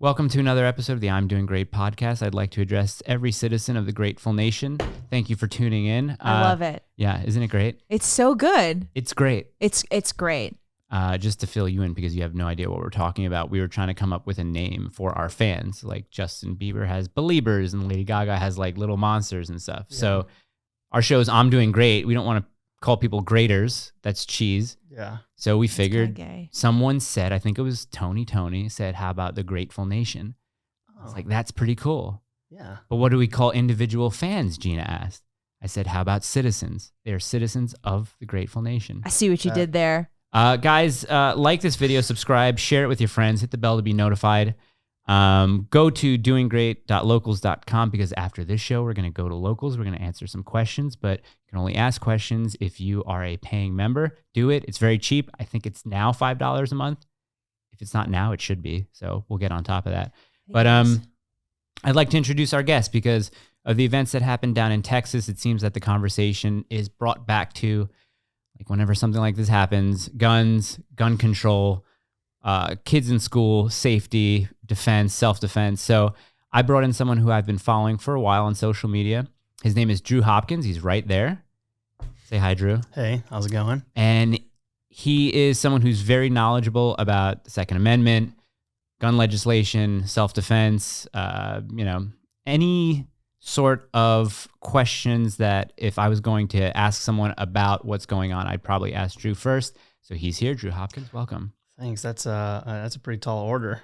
Welcome to another episode of the I'm Doing Great podcast. I'd like to address every citizen of the grateful nation. Thank you for tuning in. I love it. Yeah, isn't it great? It's so good. It's great. It's great. Just to fill you in, because you have no idea what we're talking about, we were trying to come up with a name for our fans. Like Justin Bieber has Beliebers and Lady Gaga has like Little Monsters and stuff. Yeah. So our show is I'm Doing Great. We don't want to call people graders. That's cheese. Yeah. So we figured someone said, I think it was Tony said, how about the Grateful Nation? I was like, that's pretty cool. Yeah. But what do we call individual fans? Gina asked. I said, how about citizens? They're citizens of the Grateful Nation. I see what you did there. Guys, like this video, subscribe, share it with your friends, hit the bell to be notified. Go to doinggreat.locals.com because after this show, we're going to go to Locals. We're going to answer some questions, but you can only ask questions if you are a paying member. Do it. It's very cheap. I think it's now $5 a month. If it's not now, it should be. So we'll get on top of that. But I'd like to introduce our guest because of the events that happened down in Texas. It seems that the conversation is brought back to, like, whenever something like this happens, guns, gun control, kids in school, safety, defense, self-defense. So I brought in someone who I've been following for a while on social media. His name is Drew Hopkins. He's right there. Say hi, Drew. Hey, how's it going? And he is someone who's very knowledgeable about the Second Amendment, gun legislation, self-defense, any sort of questions that if I was going to ask someone about what's going on, I'd probably ask Drew first. So he's here. Drew Hopkins, welcome. Thanks. That's a pretty tall order.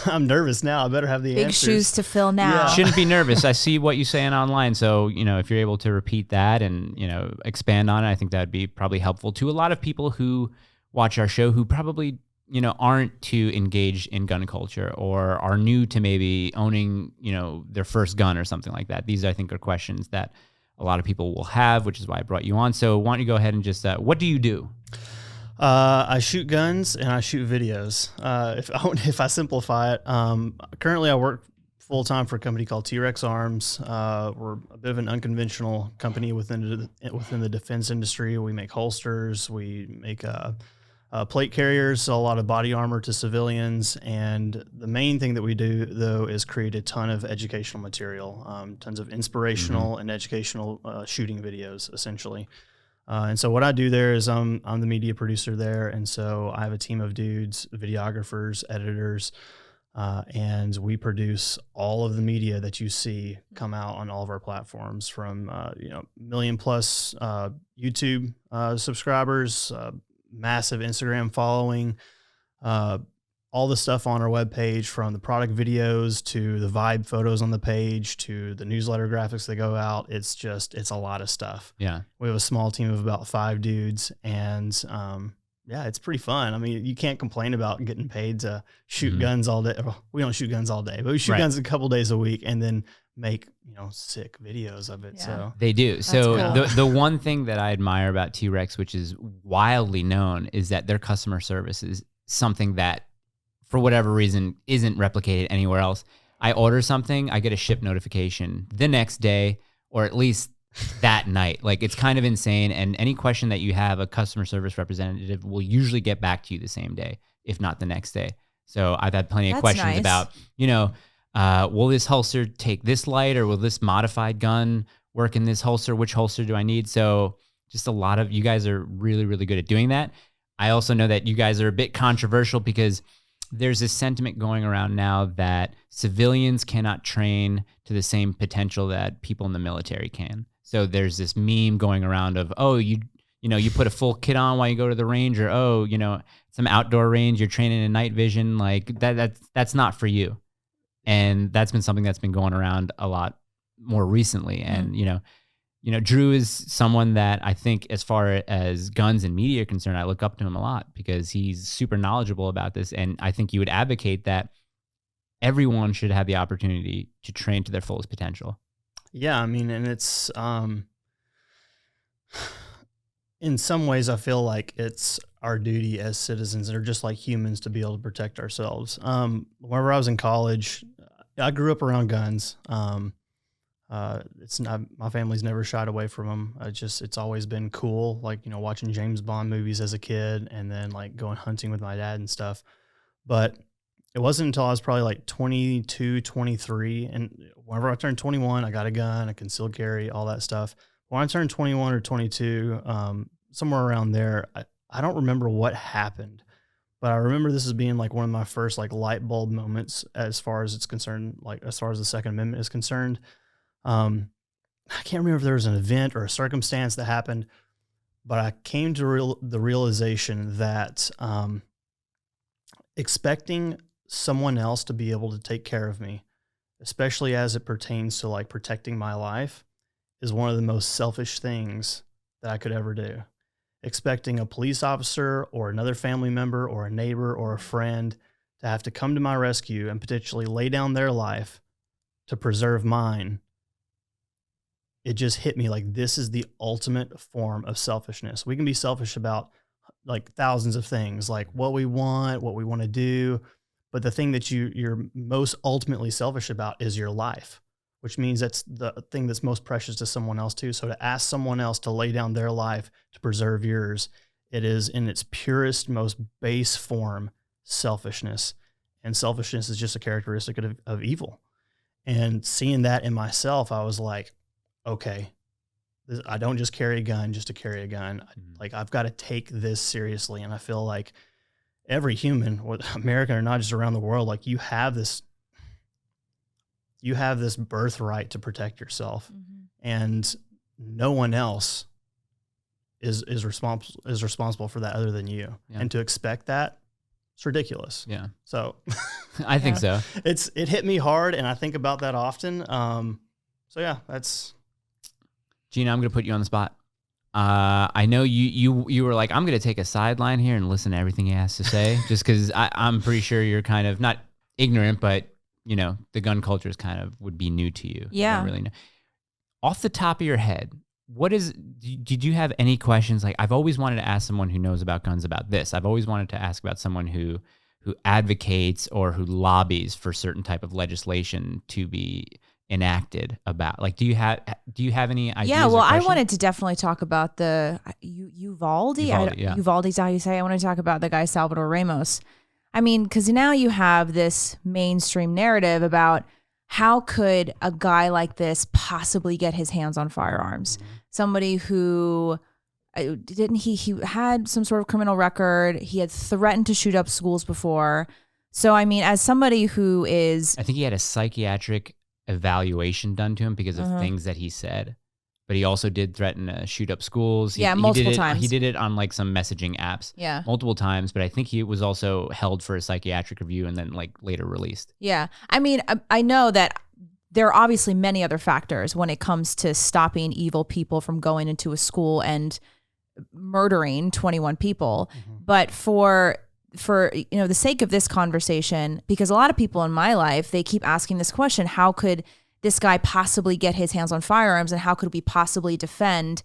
I'm nervous now. I better have the big answers. shoes to fill now. Yeah. Shouldn't be nervous. I see what you're saying online. So, if you're able to repeat that and, expand on it, I think that'd be probably helpful to a lot of people who watch our show who probably, aren't too engaged in gun culture or are new to maybe owning, their first gun or something like that. These, I think, are questions that a lot of people will have, which is why I brought you on. So why don't you go ahead and just, what do you do? I shoot guns and I shoot videos. If I simplify it, currently I work full-time for a company called T-Rex Arms. We're a bit of an unconventional company within the defense industry. We make holsters, we make plate carriers, sell a lot of body armor to civilians, and the main thing that we do though is create a ton of educational material, tons of inspirational and educational shooting videos, essentially. And so what I do there is I'm the media producer there. And so I have a team of dudes, videographers, editors, and we produce all of the media that you see come out on all of our platforms from, million plus YouTube subscribers, massive Instagram following, all the stuff on our webpage, from the product videos to the vibe photos on the page to the newsletter graphics that go out. It's a lot of stuff. Yeah. We have a small team of about 5 dudes, and it's pretty fun. I mean, you can't complain about getting paid to shoot guns all day. Well, we don't shoot guns all day, but we shoot guns a couple days a week and then make, sick videos of it. Yeah. So they do. So cool. the one thing that I admire about T-Rex, which is wildly known, is that their customer service is something that, for whatever reason, isn't replicated anywhere else. I order something, I get a ship notification the next day, or at least that night. Like, it's kind of insane. And any question that you have, a customer service representative will usually get back to you the same day, if not the next day. So I've had plenty of questions about, will this holster take this light, or will this modified gun work in this holster? Which holster do I need? So just a lot of you guys are really, really good at doing that. I also know that you guys are a bit controversial because there's this sentiment going around now that civilians cannot train to the same potential that people in the military can. So there's this meme going around of, you put a full kit on while you go to the range, or, some outdoor range, you're training in night vision. Like that's not for you. And that's been something that's been going around a lot more recently. And, Drew is someone that I think, as far as guns and media are concerned, I look up to him a lot because he's super knowledgeable about this. And I think you would advocate that everyone should have the opportunity to train to their fullest potential. Yeah, I mean, and it's, in some ways, I feel like it's our duty as citizens or just like humans to be able to protect ourselves. Whenever I was in college, I grew up around guns. It's not, my family's never shied away from them. It's always been cool. Like, watching James Bond movies as a kid and then like going hunting with my dad and stuff. But it wasn't until I was probably like 22, 23. And whenever I turned 21, I got a gun, a concealed carry, all that stuff. When I turned 21 or 22, somewhere around there, I don't remember what happened, but I remember this as being like one of my first like light bulb moments as far as it's concerned, like as far as the Second Amendment is concerned. I can't remember if there was an event or a circumstance that happened, but I came to the realization that expecting someone else to be able to take care of me, especially as it pertains to like protecting my life, is one of the most selfish things that I could ever do. Expecting a police officer or another family member or a neighbor or a friend to have to come to my rescue and potentially lay down their life to preserve mine, it just hit me like this is the ultimate form of selfishness. We can be selfish about like thousands of things, like what we want to do. But the thing that you're most ultimately selfish about is your life, which means that's the thing that's most precious to someone else too. So to ask someone else to lay down their life to preserve yours, it is in its purest, most base form, selfishness. And selfishness is just a characteristic of evil. And seeing that in myself, I was like, okay, I don't just carry a gun just to carry a gun. Like I've got to take this seriously. And I feel like every human, American or not, just around the world, like you have this birthright to protect yourself, and no one else is responsible for that other than you. Yeah. And to expect that, it's ridiculous. Yeah. So I think so. It hit me hard, and I think about that often. So yeah, that's. Gina, I'm going to put you on the spot. I know you were like, I'm going to take a sideline here and listen to everything he has to say, just because I'm pretty sure you're kind of not ignorant, but you know, the gun culture is kind of would be new to you. Yeah. I don't really know. Off the top of your head, did you have any questions? Like, I've always wanted to ask someone who knows about guns about this. I've always wanted to ask about someone who advocates or who lobbies for certain type of legislation to be enacted about. Like, do you have any ideas? Yeah, well, I wanted to definitely talk about the Uvalde. Yeah. Uvalde is how you say it. I want to talk about the guy Salvador Ramos. I mean, because now you have this mainstream narrative about how could a guy like this possibly get his hands on firearms? Somebody who he had some sort of criminal record. He had threatened to shoot up schools before. So, I mean, as somebody who is, I think he had a psychiatric evaluation done to him because of things that he said, but he also did threaten to shoot up schools. Multiple times. He did it on like some messaging apps, multiple times, but I think he was also held for a psychiatric review and then like later released. Yeah. I mean, I know that there are obviously many other factors when it comes to stopping evil people from going into a school and murdering 21 people. But for the sake of this conversation, because a lot of people in my life, they keep asking this question, how could this guy possibly get his hands on firearms, and how could we possibly defend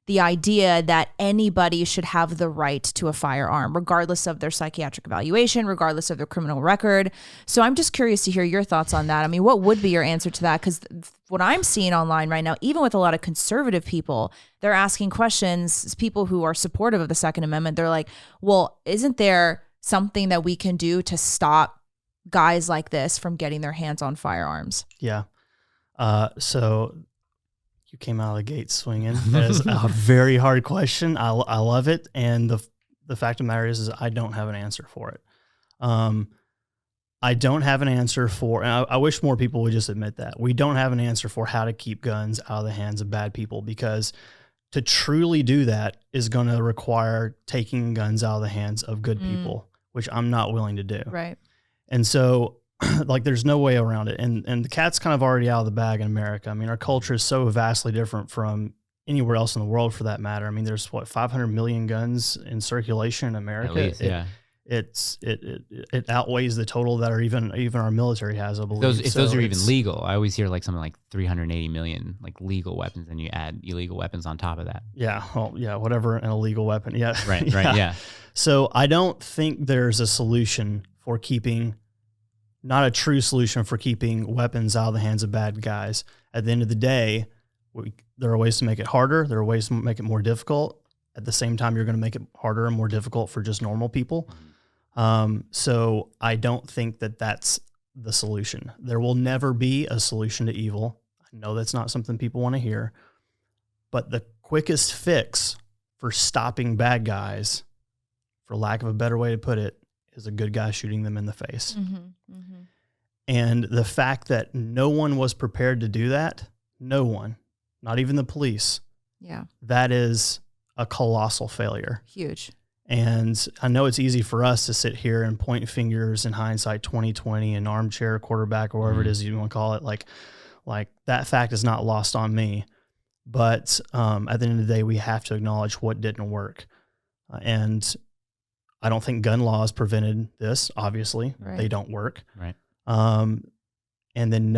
the idea that anybody should have the right to a firearm, regardless of their psychiatric evaluation, regardless of their criminal record? So I'm just curious to hear your thoughts on that. I mean, what would be your answer to that? Because what I'm seeing online right now, even with a lot of conservative people, they're asking questions, people who are supportive of the Second Amendment, they're like, well, isn't there something that we can do to stop guys like this from getting their hands on firearms? Yeah. So you came out of the gate swinging. That is a very hard question. I love it. And the fact of the matter is I don't have an answer for it. I don't have an answer for, and I wish more people would just admit that. We don't have an answer for how to keep guns out of the hands of bad people, because to truly do that is going to require taking guns out of the hands of good people, which I'm not willing to do. Right. And so like there's no way around it. And the cat's kind of already out of the bag in America. I mean, our culture is so vastly different from anywhere else in the world for that matter. I mean, there's 500 million guns in circulation in America. At least, yeah. It outweighs the total that even our military has, I believe. If those are even legal, I always hear like something like 380 million like legal weapons, and you add illegal weapons on top of that. Yeah, well, yeah, whatever an illegal weapon. Yeah, right, yeah. So I don't think there's a solution for keeping, not a true solution for keeping weapons out of the hands of bad guys. At the end of the day, there are ways to make it harder. There are ways to make it more difficult. At the same time, you're going to make it harder and more difficult for just normal people. So I don't think that that's the solution. There will never be a solution to evil. I know that's not something people want to hear, but the quickest fix for stopping bad guys, for lack of a better way to put it, is a good guy shooting them in the face. And the fact that no one was prepared to do that, no one, not even the police, that is a colossal failure. Huge. And I know it's easy for us to sit here and point fingers in hindsight 2020 and armchair quarterback or whatever it is you want to call it. Like that fact is not lost on me. But at the end of the day, we have to acknowledge what didn't work. And I don't think gun laws prevented this. Obviously, they don't work. Right. And then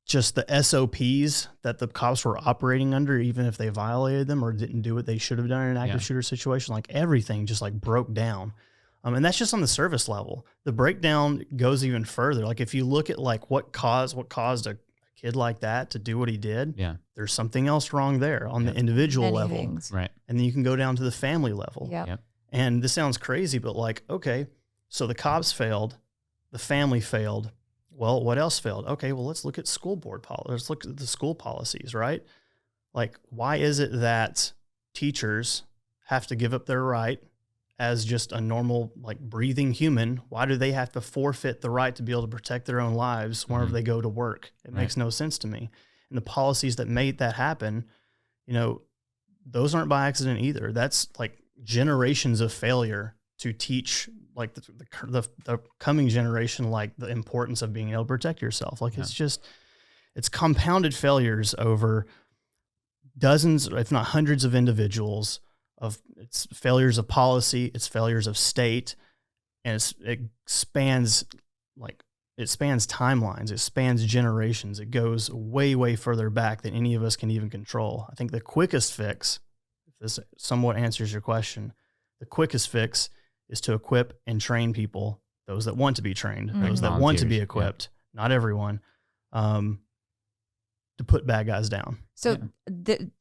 just the SOPs that the cops were operating under, even if they violated them or didn't do what they should have done in an active shooter situation, like everything just like broke down. And that's just on the service level. The breakdown goes even further. Like if you look at like what caused a kid like that to do what he did, there's something else wrong there on the individual level. Right. And then you can go down to the family level. Yep. And this sounds crazy, but like, okay, so the cops failed, the family failed. Well, what else failed? Okay, well, let's look at school board policy. Let's look at the school policies, right? Like, why is it that teachers have to give up their right as just a normal, like, breathing human? Why do they have to forfeit the right to be able to protect their own lives whenever they go to work? It makes no sense to me. And the policies that made that happen, you know, those aren't by accident either. That's like generations of failure to teach like the coming generation, like the importance of being able to protect yourself. Like it's compounded failures over dozens, if not hundreds of individuals, it's failures of policy, it's failures of state, and it spans timelines, it spans generations. It goes way, way further back than any of us can even control. I think the quickest fix, if this somewhat answers your question, the quickest fix is to equip and train people, those that want to be trained, those that want to be equipped, not everyone, to put bad guys down. So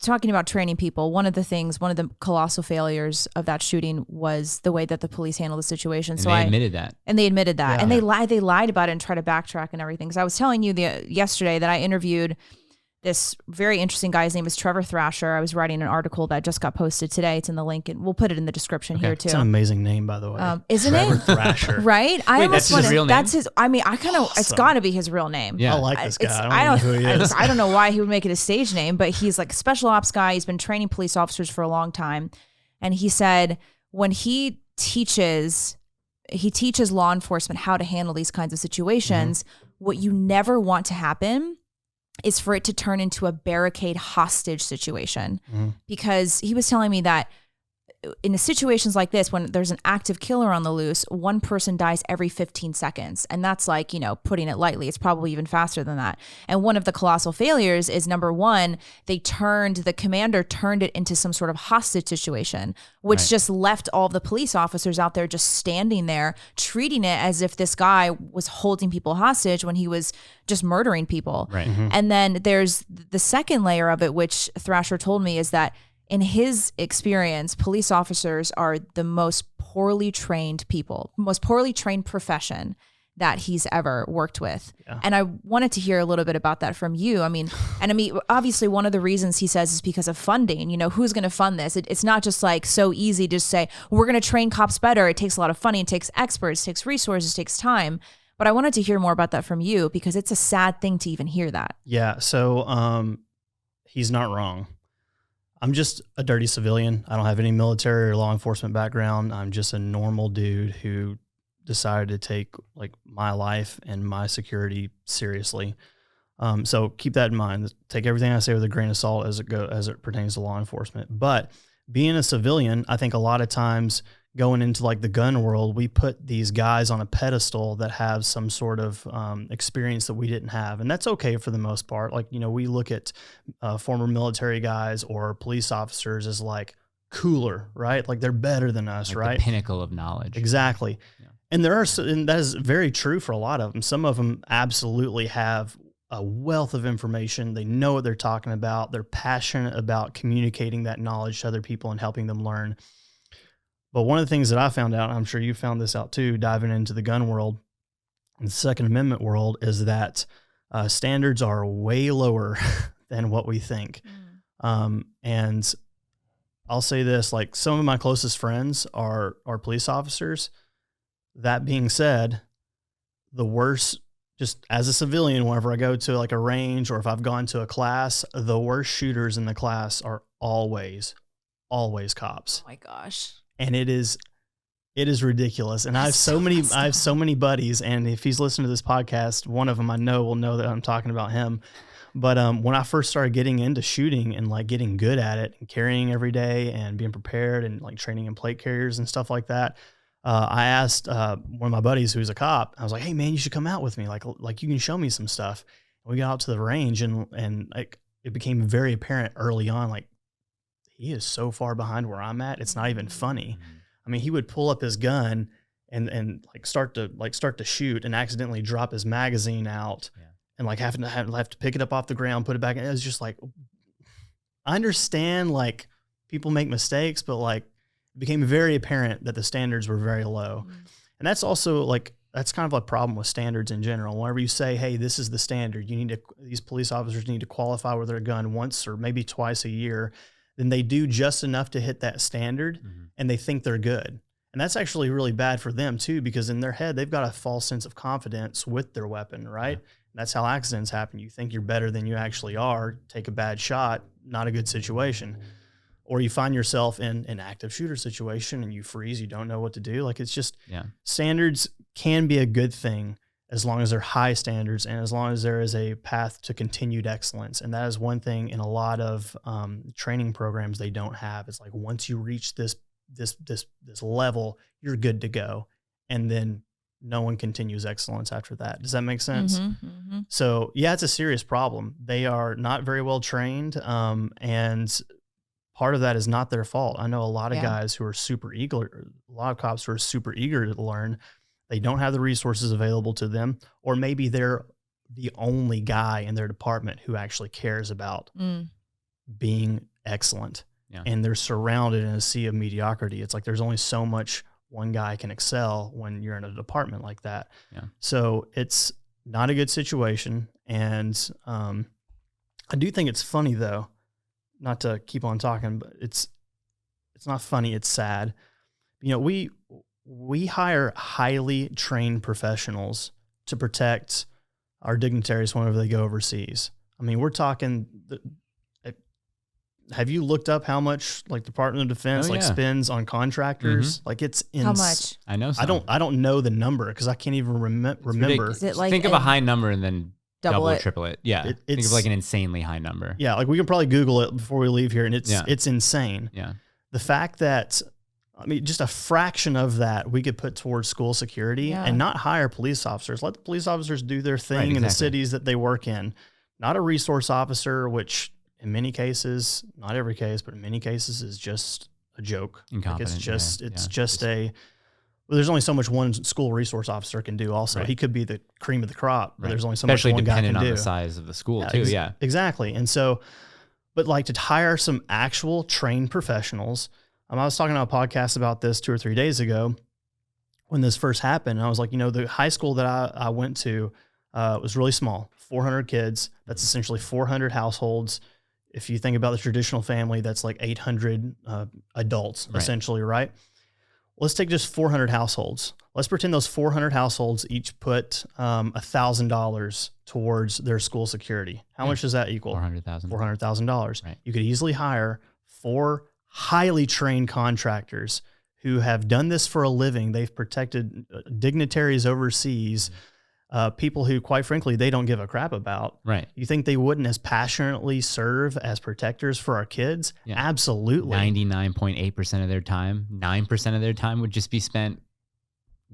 talking about training people, one of the colossal failures of that shooting was the way that the police handled the situation. And they admitted that. And they admitted that. And they lied about it and tried to backtrack and everything. Because I was telling you yesterday that I interviewed this very interesting guy. His name is Trevor Thrasher. I was writing an article that just got posted today. It's in the link, and we'll put it in the description here too. It's an amazing name, by the way. Isn't Trevor it? Thrasher. Right? Wait, that's his real name? That's his. I mean, it's got to be his real name. Yeah. I like this guy. I don't know who he is. I don't know why he would make it a stage name, but he's like a special ops guy. He's been training police officers for a long time, and he said when he teaches law enforcement how to handle these kinds of situations, what you never want to happen is for it to turn into a barricade hostage situation. Because he was telling me that in situations like this, when there's an active killer on the loose, one person dies every 15 seconds. And that's like, putting it lightly. It's probably even faster than that. And one of the colossal failures is, number one, the commander turned it into some sort of hostage situation, which just left all of the police officers out there just standing there, treating it as if this guy was holding people hostage when he was just murdering people. Right. And then there's the second layer of it, which Thrasher told me, is that in his experience, police officers are the most poorly trained profession that he's ever worked with. Yeah. And I wanted to hear a little bit about that from you. I mean, obviously one of the reasons he says is because of funding. Who's going to fund this? It's not just like so easy to say, we're going to train cops better. It takes a lot of funding, it takes experts, it takes resources, it takes time. But I wanted to hear more about that from you, because it's a sad thing to even hear that. Yeah. So he's not wrong. I'm just a dirty civilian. I don't have any military or law enforcement background. I'm just a normal dude who decided to take like my life and my security seriously. So keep that in mind. Take everything I say with a grain of salt as it pertains to law enforcement. But being a civilian, I think a lot of times going into like the gun world, we put these guys on a pedestal that have some sort of experience that we didn't have. And that's okay for the most part. Like, we look at former military guys or police officers as like cooler, right? Like they're better than us, like right? The pinnacle of knowledge. Exactly. Yeah. And and that is very true for a lot of them. Some of them absolutely have a wealth of information. They know what they're talking about. They're passionate about communicating that knowledge to other people and helping them learn. But one of the things that I found out, and I'm sure you found this out too, diving into the gun world and the Second Amendment world, is that standards are way lower than what we think. And I'll say this, like some of my closest friends are police officers. That being said, the worst, just as a civilian, whenever I go to like a range or if I've gone to a class, the worst shooters in the class are always cops. Oh my gosh. And it is ridiculous. And I have so many buddies, and if he's listening to this podcast, one of them I know will know that I'm talking about him. But when I first started getting into shooting and like getting good at it and carrying every day and being prepared and like training in plate carriers and stuff like that, I asked one of my buddies who's a cop, I was like, hey man, you should come out with me. Like you can show me some stuff. And we got out to the range and like it became very apparent early on, like he is so far behind where I'm at. It's not even funny. I mean, he would pull up his gun and start to shoot and accidentally drop his magazine out. Yeah. And like have to pick it up off the ground, put it back in. It was just like, I understand like people make mistakes, but like it became very apparent that the standards were very low. And that's also like, that's kind of a problem with standards in general. Whenever you say, hey, this is the standard, these police officers need to qualify with their gun once or maybe twice a year, then they do just enough to hit that standard and they think they're good. And that's actually really bad for them too, because in their head, they've got a false sense of confidence with their weapon, right? Yeah. That's how accidents happen. You think you're better than you actually are, take a bad shot, not a good situation. Or you find yourself in an active shooter situation and you freeze, you don't know what to do. Like it's just, standards can be a good thing as long as they're high standards and as long as there is a path to continued excellence. And that is one thing in a lot of training programs they don't have. It's like once you reach this level, you're good to go. And then no one continues excellence after that. Does that make sense? So yeah, it's a serious problem. They are not very well trained. And part of that is not their fault. I know a lot of guys who are super eager, a lot of cops who are super eager to learn. They don't have the resources available to them, or maybe they're the only guy in their department who actually cares about being excellent. Yeah. And they're surrounded in a sea of mediocrity. It's like there's only so much one guy can excel when you're in a department like that. Yeah. So it's not a good situation. And I do think it's funny though, not to keep on talking, but it's not funny. It's sad. You know, we hire highly trained professionals to protect our dignitaries whenever they go overseas. I mean, we're talking, have you looked up how much like Department of Defense spends on contractors? Like it's how much? I know. Some. I don't know the number because I can't even remember. Is it like think of a high number and then double it, triple it. Yeah. Think of like an insanely high number. Yeah. Like we can probably Google it before we leave here, and it's insane. Yeah. The fact that, I mean, just a fraction of that we could put towards school security and not hire police officers. Let the police officers do their thing in the cities that they work in. Not a resource officer, which in many cases, not every case, but in many cases is just a joke. Like it's just well, there's only so much one school resource officer can do also. He could be the cream of the crop, but there's only so much one guy can do. Especially depending on the size of the school too, Exactly. And so, but like to hire some actual trained professionals. I was talking on a podcast about this 2 or 3 days ago when this first happened. And I was like, you know, the high school that I went to was really small, 400 kids. That's essentially 400 households. If you think about the traditional family, that's like 800 adults, essentially, right? Let's take just 400 households. Let's pretend those 400 households each put $1,000 towards their school security. How much does that equal? $400,000. $400,000. Right. You could easily hire 4 highly trained contractors who have done this for a living. They've protected dignitaries overseas, people who, quite frankly, they don't give a crap about. Right. You think they wouldn't as passionately serve as protectors for our kids? Yeah. Absolutely. 99.8% of their time, 9% of their time would just be spent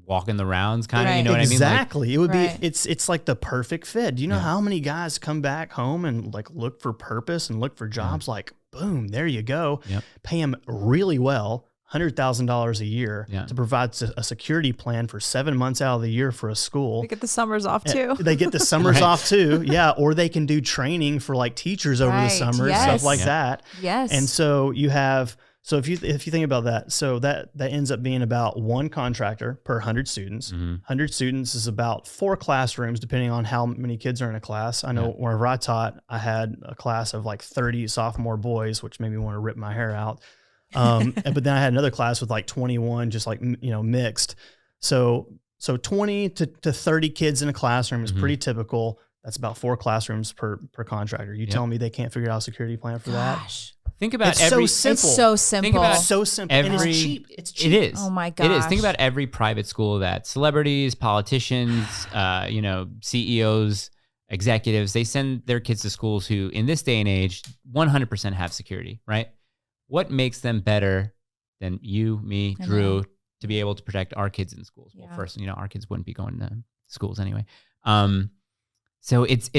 walking the rounds, kind of. You know what I mean? Exactly. It would be. It's like the perfect fit. Do you know how many guys come back home and like look for purpose and look for jobs? Like, boom, there you go. Yep. Pay them really well. $100,000 a year to provide a security plan for 7 months out of the year for a school. They get the summers off too. They get the summers off too. Yeah. Or they can do training for like teachers over the summer, stuff like that. Yes. And so you have So if you think about that, so that ends up being about one contractor per 100 students. 100 students is about 4 classrooms, depending on how many kids are in a class. I know wherever I taught, I had a class of like 30 sophomore boys, which made me want to rip my hair out. But then I had another class with like 21, just like, mixed. So 20 to 30 kids in a classroom is pretty typical. That's about 4 classrooms per contractor. You tell me they can't figure out a security plan for that? Think about It's every so simple. It's so simple. Think about So simple. And it's cheap. It's cheap. It is. Oh my It is. Think gosh. about every private school that celebrities, politicians, CEOs, executives, they send their kids to schools who, in this day and age, 100% have security, right? What makes them better than you, me, Drew, to be able to protect our kids in schools? Well, first, our kids wouldn't be going to schools anyway. So it's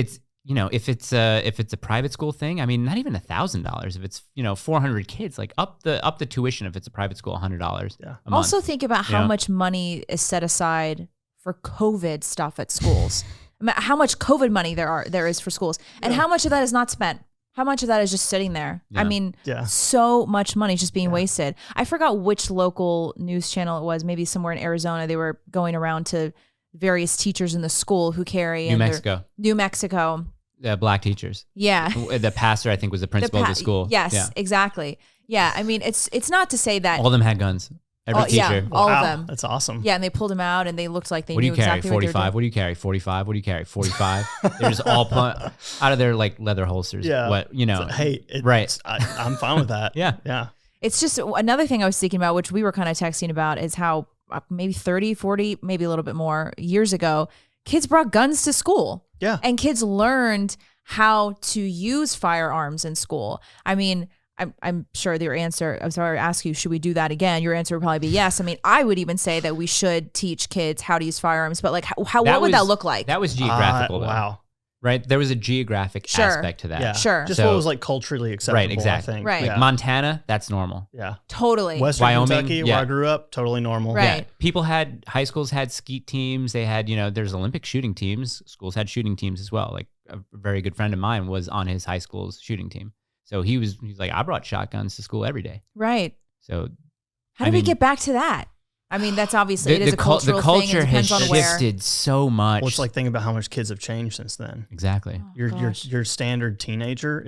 if it's a private school thing, I mean, not even $1,000. If it's 400 kids, like up the tuition. If it's a private school, $100 a month. Also think about how much money is set aside for COVID stuff at schools. How much COVID money there is for schools, and how much of that is not spent. How much of that is just sitting there? Yeah. I mean, so much money just being wasted. I forgot which local news channel it was. Maybe somewhere in Arizona. They were going around to various teachers in the school who carry New Mexico. Black teachers. Yeah. The pastor, I think, was the principal of the school. Yes, exactly. Yeah. I mean, it's not to say that all of them had guns. Every teacher. Yeah, all of them. That's awesome. Yeah, and they pulled them out, and they looked like they What do knew you carry? exactly what they were 45. doing. What do you carry? 45. What do you carry? 45. They're just all out of their like leather holsters. Yeah. What Hey, right. I'm fine with that. Yeah. It's just another thing I was thinking about, which we were kind of texting about, is how maybe 30, 40, maybe a little bit more years ago, kids brought guns to school. Yeah. And kids learned how to use firearms in school. I mean, I'm sure your answer, I'm sorry to ask you, should we do that again? Your answer would probably be yes. I mean, I would even say that we should teach kids how to use firearms, but like what would that look like? That was geographical. Wow. Right? There was a geographic aspect to that. Yeah. Sure. Just what was like culturally acceptable. Right, exactly. I think. Right. Yeah. Like Montana, that's normal. Yeah. Totally. Western Wyoming, Kentucky, where yeah. I grew up, totally normal. Right. Yeah. People high schools had skeet teams. They had, there's Olympic shooting teams. Schools had shooting teams as well. Like a very good friend of mine was on his high school's shooting team. So he's like, I brought shotguns to school every day. Right. So how do we get back to that? I mean, that's obviously, it is a cultural the culture thing. It depends has on where. shifted so much. Well, it's like thinking about how much kids have changed since then. Exactly. Your standard teenager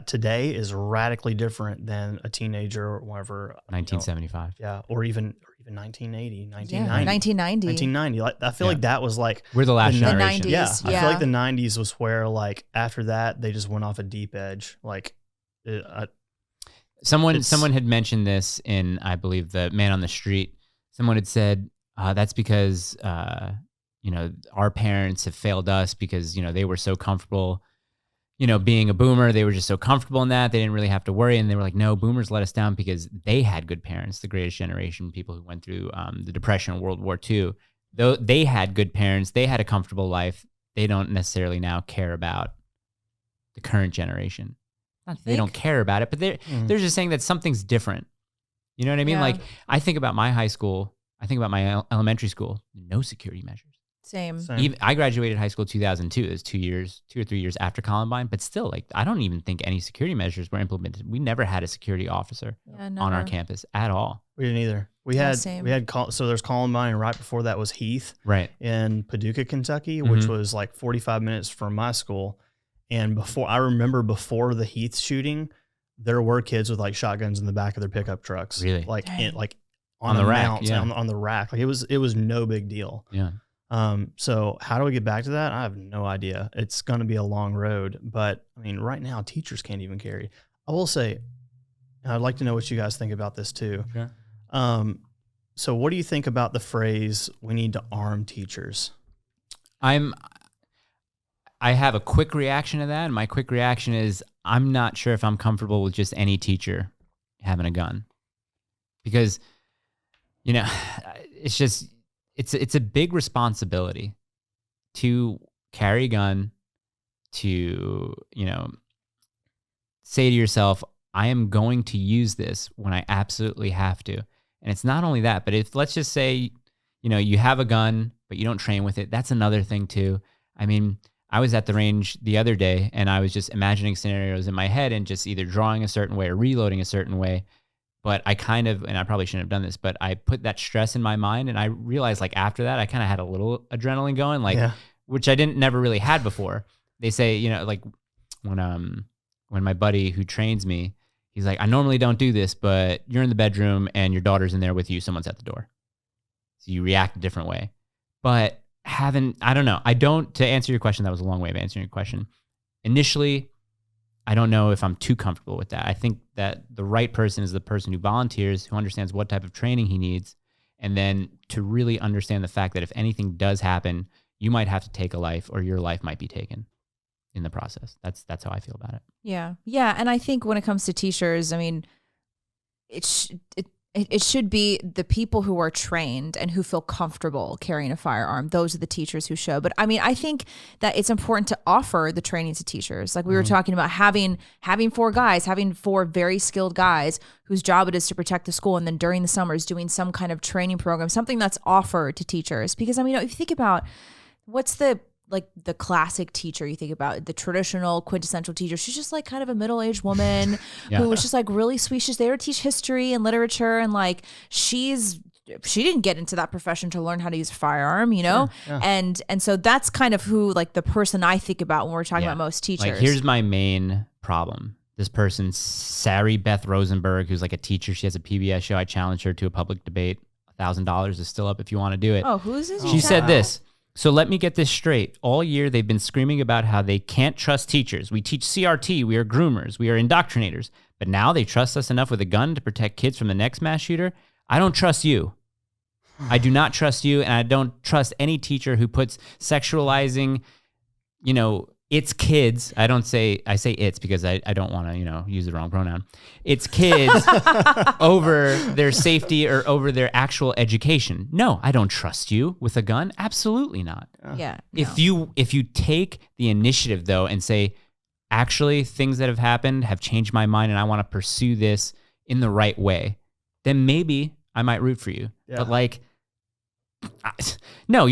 today is radically different than a teenager or whatever. 1975. Or even 1980, 1990. Yeah, 1990. 1990. Like, I feel like that was like We're the last generation. 90s. Yeah, I Yeah. feel like the 90s was where like after that they just went off a deep edge. Like, Someone had mentioned this in, I believe, the Man on the Street. Someone had said that's because our parents have failed us because they were so comfortable, being a boomer. They were just so comfortable in that they didn't really have to worry. And they were like, no, boomers let us down because they had good parents. The greatest generation, people who went through the Depression and World War II, though they had good parents, they had a comfortable life. They don't necessarily now care about the current generation. They don't care about it, but they're just saying that something's different. You know what I mean? Yeah. Like, I think about my high school. I think about my elementary school. No security measures. Same. Even, I graduated high school 2002. It was 2 or 3 years after Columbine. But still, like, I don't even think any security measures were implemented. We never had a security officer on our campus at all. We didn't either. We had so there's Columbine, and right before that was Heath, right, in Paducah, Kentucky, which was like 45 minutes from my school. And I remember before the Heath shooting, there were kids with like shotguns in the back of their pickup trucks. Really? Like on the rack, on the rack. Like it was no big deal. Yeah. So how do we get back to that? I have no idea. It's going to be a long road, but I mean, right now teachers can't even carry. I will say, and I'd like to know what you guys think about this too. Sure. So what do you think about the phrase, we need to arm teachers? I have a quick reaction to that. And my quick reaction is I'm not sure if I'm comfortable with just any teacher having a gun, because, it's a big responsibility to carry a gun, to, say to yourself, I am going to use this when I absolutely have to. And it's not only that, but if, let's just say, you have a gun, but you don't train with it. That's another thing too. I mean, I was at the range the other day and I was just imagining scenarios in my head and just either drawing a certain way or reloading a certain way. But I kind of, and I probably shouldn't have done this, but I put that stress in my mind, and I realized like after that, I kind of had a little adrenaline going, like, which I never really had before. They say, you know, like when my buddy who trains me, he's like, I normally don't do this, but you're in the bedroom and your daughter's in there with you, someone's at the door. So you react a different way. But I don't know. To answer your question, that was a long way of answering your question. Initially, I don't know if I'm too comfortable with that. I think that the right person is the person who volunteers, who understands what type of training he needs, and then to really understand the fact that if anything does happen, you might have to take a life, or your life might be taken in the process. That's how I feel about it. Yeah. Yeah. And I think when it comes to teachers, I mean, it should be the people who are trained and who feel comfortable carrying a firearm. Those are the teachers who show. But I mean, I think that it's important to offer the training to teachers. Like we were talking about having 4 very skilled guys whose job it is to protect the school. And then during the summers doing some kind of training program, something that's offered to teachers. Because I mean, if you think about what's the classic teacher, you think about the traditional quintessential teacher. She's just like kind of a middle-aged woman who was just like really sweet. She's there to teach history and literature. And like, she didn't get into that profession to learn how to use a firearm, you know? Sure, yeah. And so that's kind of who, like the person I think about when we're talking about most teachers. Like, here's my main problem. This person, Sari Beth Rosenberg, who's like a teacher. She has a PBS show. I challenged her to a public debate. $1,000 is still up if you want to do it. Oh, who is this? She said this. So let me get this straight. All year, they've been screaming about how they can't trust teachers. We teach CRT. We are groomers. We are indoctrinators. But now they trust us enough with a gun to protect kids from the next mass shooter? I don't trust you. I do not trust you, and I don't trust any teacher who puts sexualizing, you know, it's kids. I say it's because I don't want to, you know, use the wrong pronoun. It's kids over their safety or over their actual education. No, I don't trust you with a gun. Absolutely not. Yeah. If you take the initiative though and say, actually, things that have happened have changed my mind and I want to pursue this in the right way, then maybe I might root for you. Yeah. But like, no,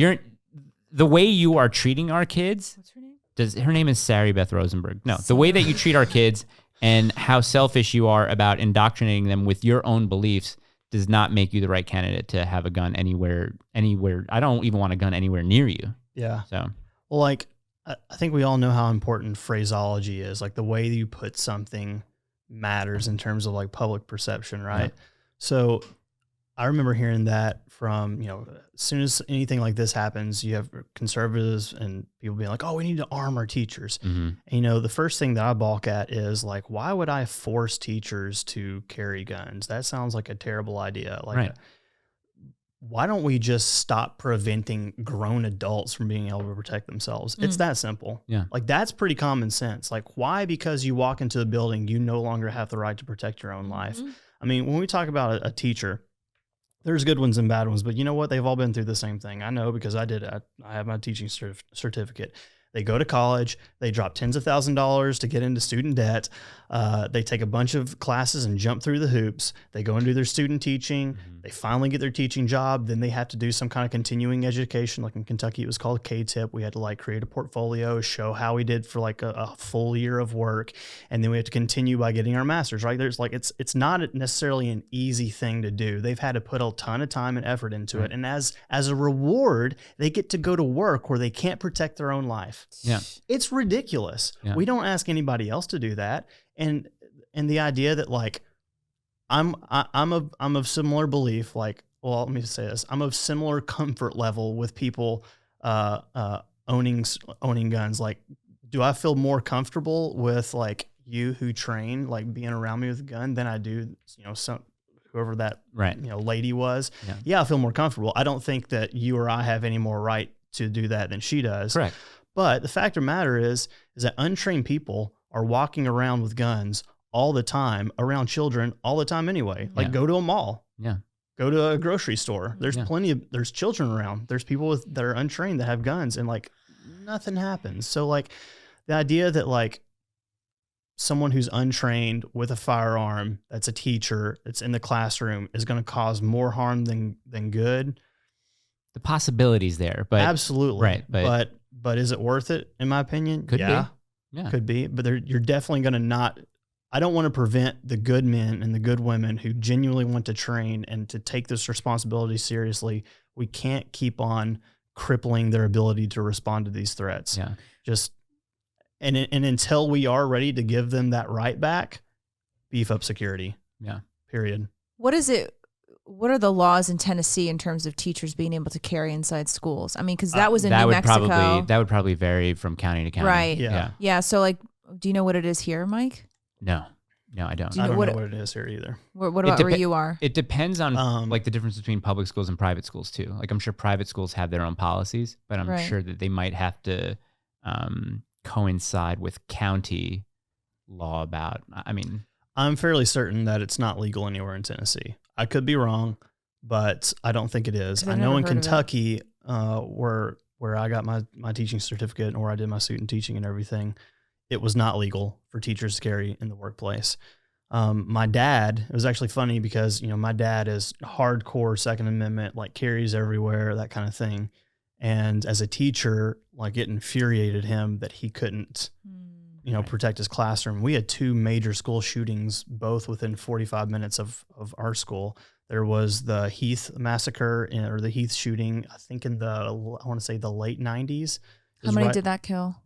the way you are treating our kids. What's her name? Her name is Sari Beth Rosenberg. No, the way that you treat our kids and how selfish you are about indoctrinating them with your own beliefs does not make you the right candidate to have a gun anywhere. I don't even want a gun anywhere near you. Yeah. So, well, like, I think we all know how important phraseology is. Like the way that you put something matters in terms of like public perception, right? Yeah. So I remember hearing that from, you know, as soon as anything like this happens, you have conservatives and people being like, oh, we need to arm our teachers. Mm-hmm. And, you know, the first thing that I balk at is like, why would I force teachers to carry guns? That sounds like a terrible idea. Like, right. Why don't we just stop preventing grown adults from being able to protect themselves? It's that simple. Yeah. Like, that's pretty common sense. Like, why? Because you walk into the building, you no longer have the right to protect your own life. I mean, when we talk about a teacher, there's good ones and bad ones, but you know what? They've all been through the same thing. I know because I did it. I have my teaching certificate. They go to college. They drop tens of thousands of dollars to get into student debt. They take a bunch of classes and jump through the hoops. They go and do their student teaching. Mm-hmm. They finally get their teaching job. Then they have to do some kind of continuing education. Like in Kentucky, it was called K-TIP. We had to like create a portfolio, show how we did for like a full year of work. And then we have to continue by getting our master's, right? There's like, it's not necessarily an easy thing to do. They've had to put a ton of time and effort into it. And as a reward, they get to go to work where they can't protect their own life. Yeah. It's ridiculous. Yeah. We don't ask anybody else to do that. And the idea that like, I'm of similar belief, like, well, let me say this. I'm of similar comfort level with people owning guns. Like, do I feel more comfortable with like you who train, like being around me with a gun than I do, you know, whoever that lady was? Yeah, I feel more comfortable. I don't think that you or I have any more right to do that than she does. Correct. But the fact of the matter is that untrained people are walking around with guns all the time around children all the time anyway. Like go to a mall. Yeah. Go to a grocery store. There's there's children around. There's people that are untrained that have guns and like nothing happens. So like the idea that like someone who's untrained with a firearm, that's a teacher, that's in the classroom, is going to cause more harm than good. The possibility's there, but absolutely. Right. But is it worth it? In my opinion, could be. Yeah, could be. But you're definitely going to not I don't want to prevent the good men and the good women who genuinely want to train and to take this responsibility seriously. We can't keep on crippling their ability to respond to these threats. Yeah. And until we are ready to give them that right back, beef up security. Yeah. Period. What are the laws in Tennessee in terms of teachers being able to carry inside schools? I mean, because that was in New Mexico. That would probably vary from county to county. Right. Yeah. Yeah. So, like, do you know what it is here, Mike? No, I don't. I don't know what it is here either. What about where you are? It depends on like the difference between public schools and private schools too. Like I'm sure private schools have their own policies, but I'm sure that they might have to coincide with county law about, I mean. I'm fairly certain that it's not legal anywhere in Tennessee. I could be wrong, but I don't think it is. I know in Kentucky, where I got my teaching certificate and where I did my student teaching and everything, it was not legal for teachers to carry in the workplace. My dad, it was actually funny because, my dad is hardcore Second Amendment, like carries everywhere, that kind of thing. And as a teacher, like it infuriated him that he couldn't, protect his classroom. We had 2 major school shootings, both within 45 minutes of our school. There was the Heath massacre or the Heath shooting, I think in I want to say the late 90s. How many did that kill?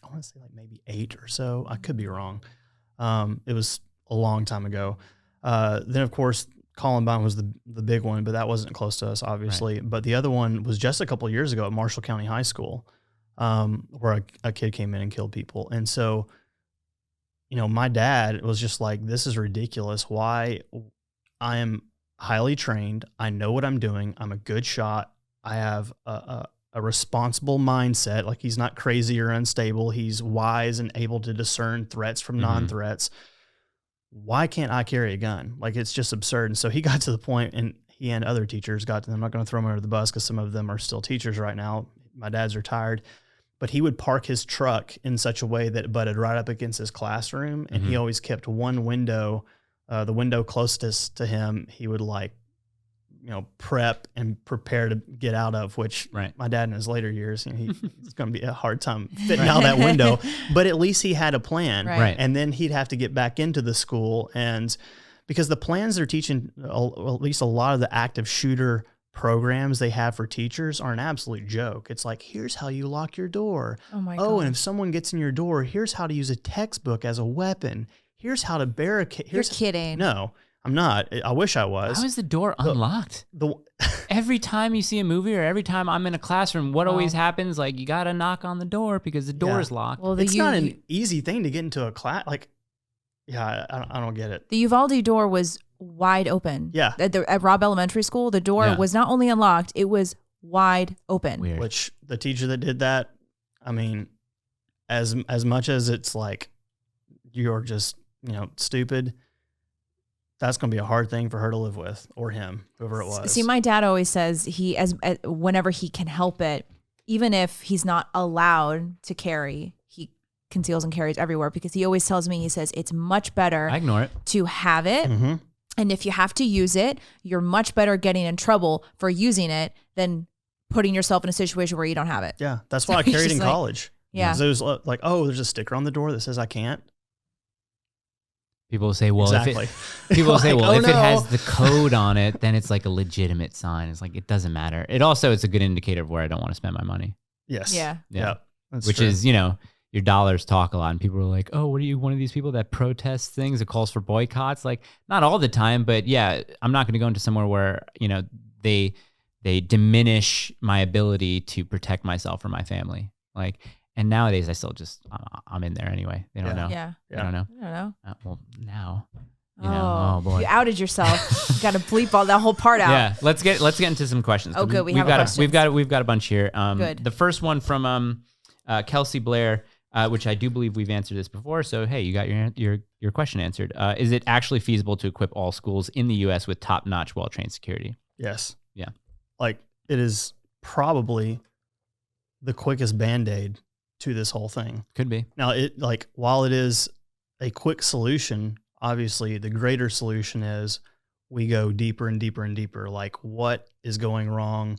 I want to say like maybe 8 or so. I could be wrong. It was a long time ago. Then of course, Columbine was the big one, but that wasn't close to us, obviously. Right. But the other one was just a couple of years ago at Marshall County High School, where a kid came in and killed people. And so, my dad was just like, this is ridiculous. Why? I am highly trained. I know what I'm doing. I'm a good shot. I have a responsible mindset. Like he's not crazy or unstable. He's wise and able to discern threats from non-threats. Why can't I carry a gun? Like it's just absurd. And so he got to the point, and he and other teachers got to them. I'm not going to throw them under the bus because some of them are still teachers right now. My dad's retired, but he would park his truck in such a way that it butted right up against his classroom. And he always kept one window, the window closest to him, he would prep and prepare to get out of, which my dad in his later years, it's going to be a hard time fitting out that window, but at least he had a plan. Right. And then he'd have to get back into the school. And because the plans they're teaching, at least a lot of the active shooter programs they have for teachers are an absolute joke. It's like, here's how you lock your door. Oh my God. And if someone gets in your door, here's how to use a textbook as a weapon. Here's how to barricade. You're kidding. No, I'm not. I wish I was. How is the door unlocked? Every time you see a movie or every time I'm in a classroom, what always happens? Like you got to knock on the door because the door is locked. Well, it's not an easy thing to get into a class. Like, I don't get it. The Uvalde door was wide open. Yeah. At Robb Elementary School, the door was not only unlocked, it was wide open. Weird. Which the teacher that did that, I mean, as much as it's like you're just, stupid, that's going to be a hard thing for her to live with, or him, whoever it was. See, my dad always says whenever he can help it, even if he's not allowed to carry, he conceals and carries everywhere, because he always tells me, he says, it's much better I ignore it. to have it. Mm-hmm. And if you have to use it, you're much better getting in trouble for using it than putting yourself in a situation where you don't have it. Yeah, that's why I carried in college. Yeah. It was like, there's a sticker on the door that says I can't. People say, well, exactly. if it has the code on it, then it's like a legitimate sign. It's like, it doesn't matter. It's a good indicator of where I don't want to spend my money. Yes. Yeah. Which true. Is, your dollars talk a lot, and people are like, oh, what are you, one of these people that protests things, that calls for boycotts? Like, not all the time, but yeah, I'm not going to go into somewhere where, they diminish my ability to protect myself or my family. Like, and nowadays I still I'm in there anyway. They don't know. Yeah. They don't know. I don't know. Well, now, oh boy. You outed yourself. You got to bleep all that whole part out. Yeah. Let's get into some questions. Oh, good. We've got a bunch here. Good. The first one from Kelsey Blair, which I do believe we've answered this before. So, hey, you got your question answered. Is it actually feasible to equip all schools in the U.S. with top-notch, well-trained security? Yes. Yeah. Like, it is probably the quickest Band-Aid to this whole thing. Could be. Now, while it is a quick solution, obviously the greater solution is we go deeper and deeper and deeper. Like, what is going wrong?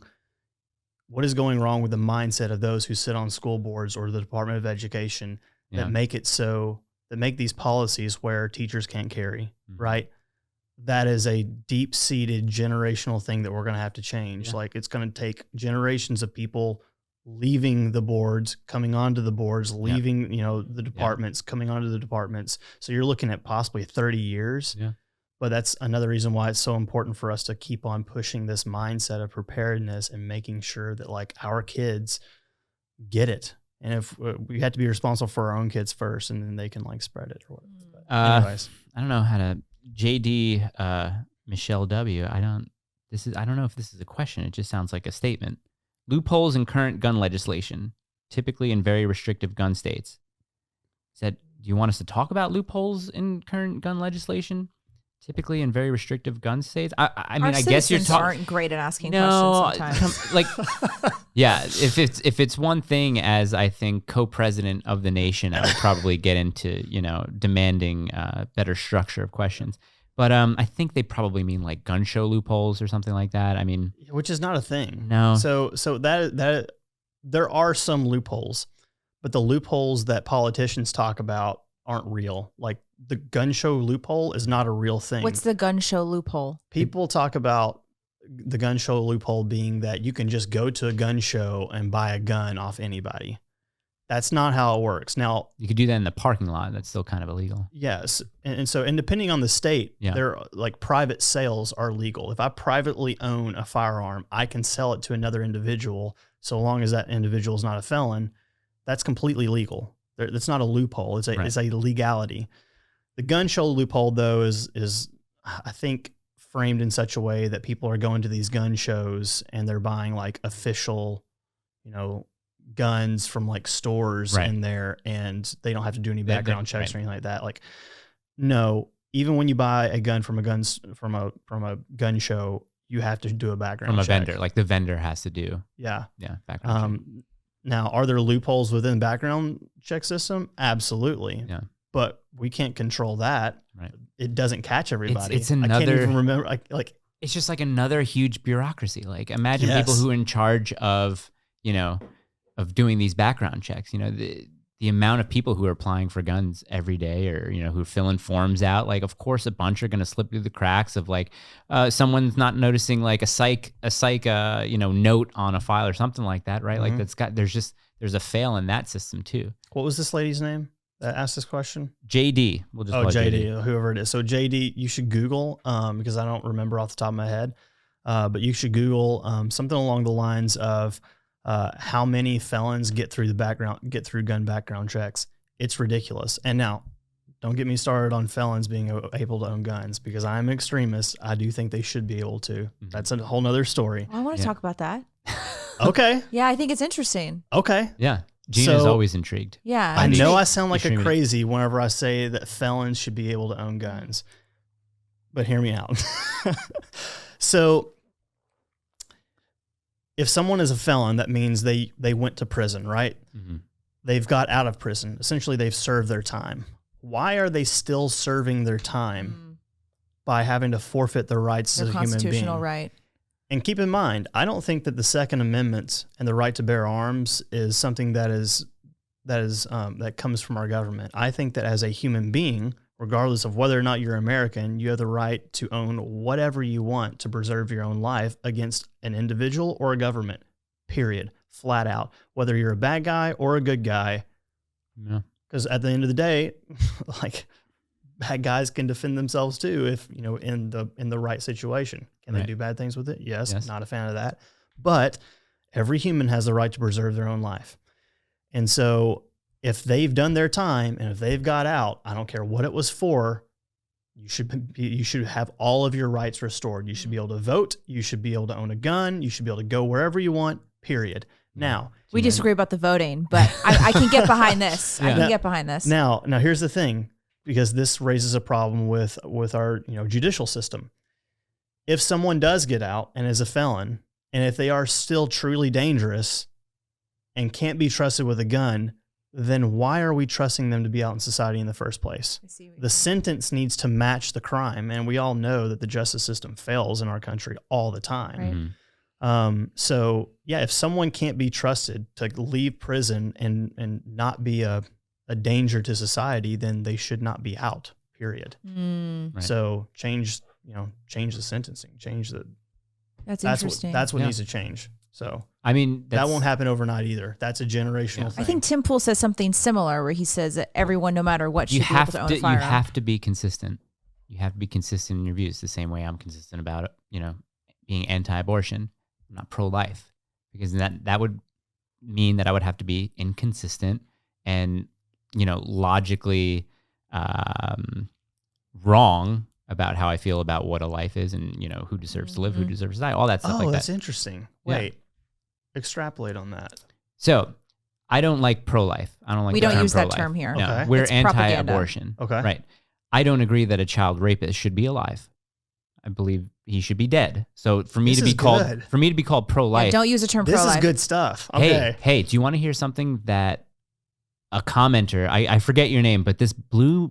What is going wrong with the mindset of those who sit on school boards or the Department of Education that make it so that make these policies where teachers can't carry, right? That is a deep-seated generational thing that we're going to have to change. Like, it's going to take generations of people leaving the boards, coming onto the boards, leaving, the departments, coming onto the departments. So you're looking at possibly 30 years. Yeah. But that's another reason why it's so important for us to keep on pushing this mindset of preparedness and making sure that like our kids get it. And if we have to be responsible for our own kids first, and then they can like spread it or whatever. Anyways, I don't know how to JD Michelle W. I don't know if this is a question. It just sounds like a statement. Loopholes in current gun legislation, typically in very restrictive gun states. Said, do you want us to talk about loopholes in current gun legislation? Typically in very restrictive gun states. I mean, I guess you're talking. Aren't great at asking questions sometimes. Yeah. If it's one thing, as I think co-president of the nation, I would probably get into demanding better structure of questions. But I think they probably mean like gun show loopholes or something like that. I mean, which is not a thing. No. So that there are some loopholes, but the loopholes that politicians talk about aren't real. Like the gun show loophole is not a real thing. What's the gun show loophole? People talk about the gun show loophole being that you can just go to a gun show and buy a gun off anybody. That's not how it works. Now, you could do that in the parking lot. That's still kind of illegal. Yes. And so, and depending on the state, there like private sales are legal. If I privately own a firearm, I can sell it to another individual so long as that individual is not a felon. That's completely legal. That's not a loophole. It's a legality. The gun show loophole, though, is I think framed in such a way that people are going to these gun shows and they're buying like official, guns from like stores in there, and they don't have to do any background checks or anything like that. Like, no, even when you buy a gun from a gun show, you have to do a background check. Vendor. Like the vendor has to do. Background check. Now, are there loopholes within the background check system? Absolutely. Yeah. But we can't control that. Right. It doesn't catch everybody. It's another. I can't even remember. It's just like another huge bureaucracy. Like imagine people who are in charge of doing these background checks. The amount of people who are applying for guns every day, or who are filling forms out. Like, of course, a bunch are going to slip through the cracks of like someone's not noticing like a psych note on a file or something like that, right? Mm-hmm. Like there's a fail in that system too. What was this lady's name that asked this question? JD. We'll just call JD, whoever it is. So JD, you should Google because I don't remember off the top of my head, but you should Google something along the lines of how many felons get through gun background checks. It's ridiculous. And now, don't get me started on felons being able to own guns, because I'm an extremist. I do think they should be able to. Mm-hmm. That's a whole nother story. I want to talk about that. Okay. Yeah, I think it's interesting. Okay. Yeah. Gina's always intrigued. Yeah. I know I sound like a crazy whenever I say that felons should be able to own guns, but hear me out. So, if someone is a felon, that means they went to prison, right? Mm-hmm. They've got out of prison. Essentially, they've served their time. Why are they still serving their time by having to forfeit their rights as a human being? Constitutional right. And keep in mind, I don't think that the Second Amendment and the right to bear arms is something that comes from our government. I think that as a human being, regardless of whether or not you're American, you have the right to own whatever you want to preserve your own life against an individual or a government, period, flat out, whether you're a bad guy or a good guy. Yeah. Because at the end of the day, like, bad guys can defend themselves too if, in the right situation. Can they do bad things with it? Yes. Not a fan of that. But every human has the right to preserve their own life. And so if they've done their time and if they've got out, I don't care what it was for, you should have all of your rights restored. You should be able to vote. You should be able to own a gun. You should be able to go wherever you want, period. Now, we disagree about the voting, but I can get behind this. Yeah. I can get behind this. Now here's the thing, because this raises a problem with our judicial system. If someone does get out and is a felon, and if they are still truly dangerous and can't be trusted with a gun, then why are we trusting them to be out in society in the first place? The sentence needs to match the crime, and we all know that the justice system fails in our country all the time. Right. Mm-hmm. So yeah, if someone can't be trusted to leave prison and not be a a danger to society, then they should not be out, period. Right. So change the sentencing, That's that's interesting. That's what needs to change. So I mean, that won't happen overnight either. That's a generational thing. I think Tim Pool says something similar where he says that everyone, no matter what, should be able to own a you firearm. have to be consistent. You have to be consistent in your views, the same way I'm consistent about it, being anti-abortion. I'm not pro-life, because that would mean that I would have to be inconsistent and, logically wrong about how I feel about what a life is and, who deserves to live, who deserves to die, all that stuff like that. Oh, that's interesting. Wait, extrapolate on that. So I don't like pro-life. I don't like We the don't term use that pro-life. term here. No, Okay. we're It's propaganda. anti-abortion. Okay. Right. I don't agree that a child rapist should be alive. I believe he should be dead. So for me This to be is called good. pro-life. Don't use the term This pro-life. is good stuff. Okay. Hey, do you want to hear something that a commenter, I forget your name, but this blew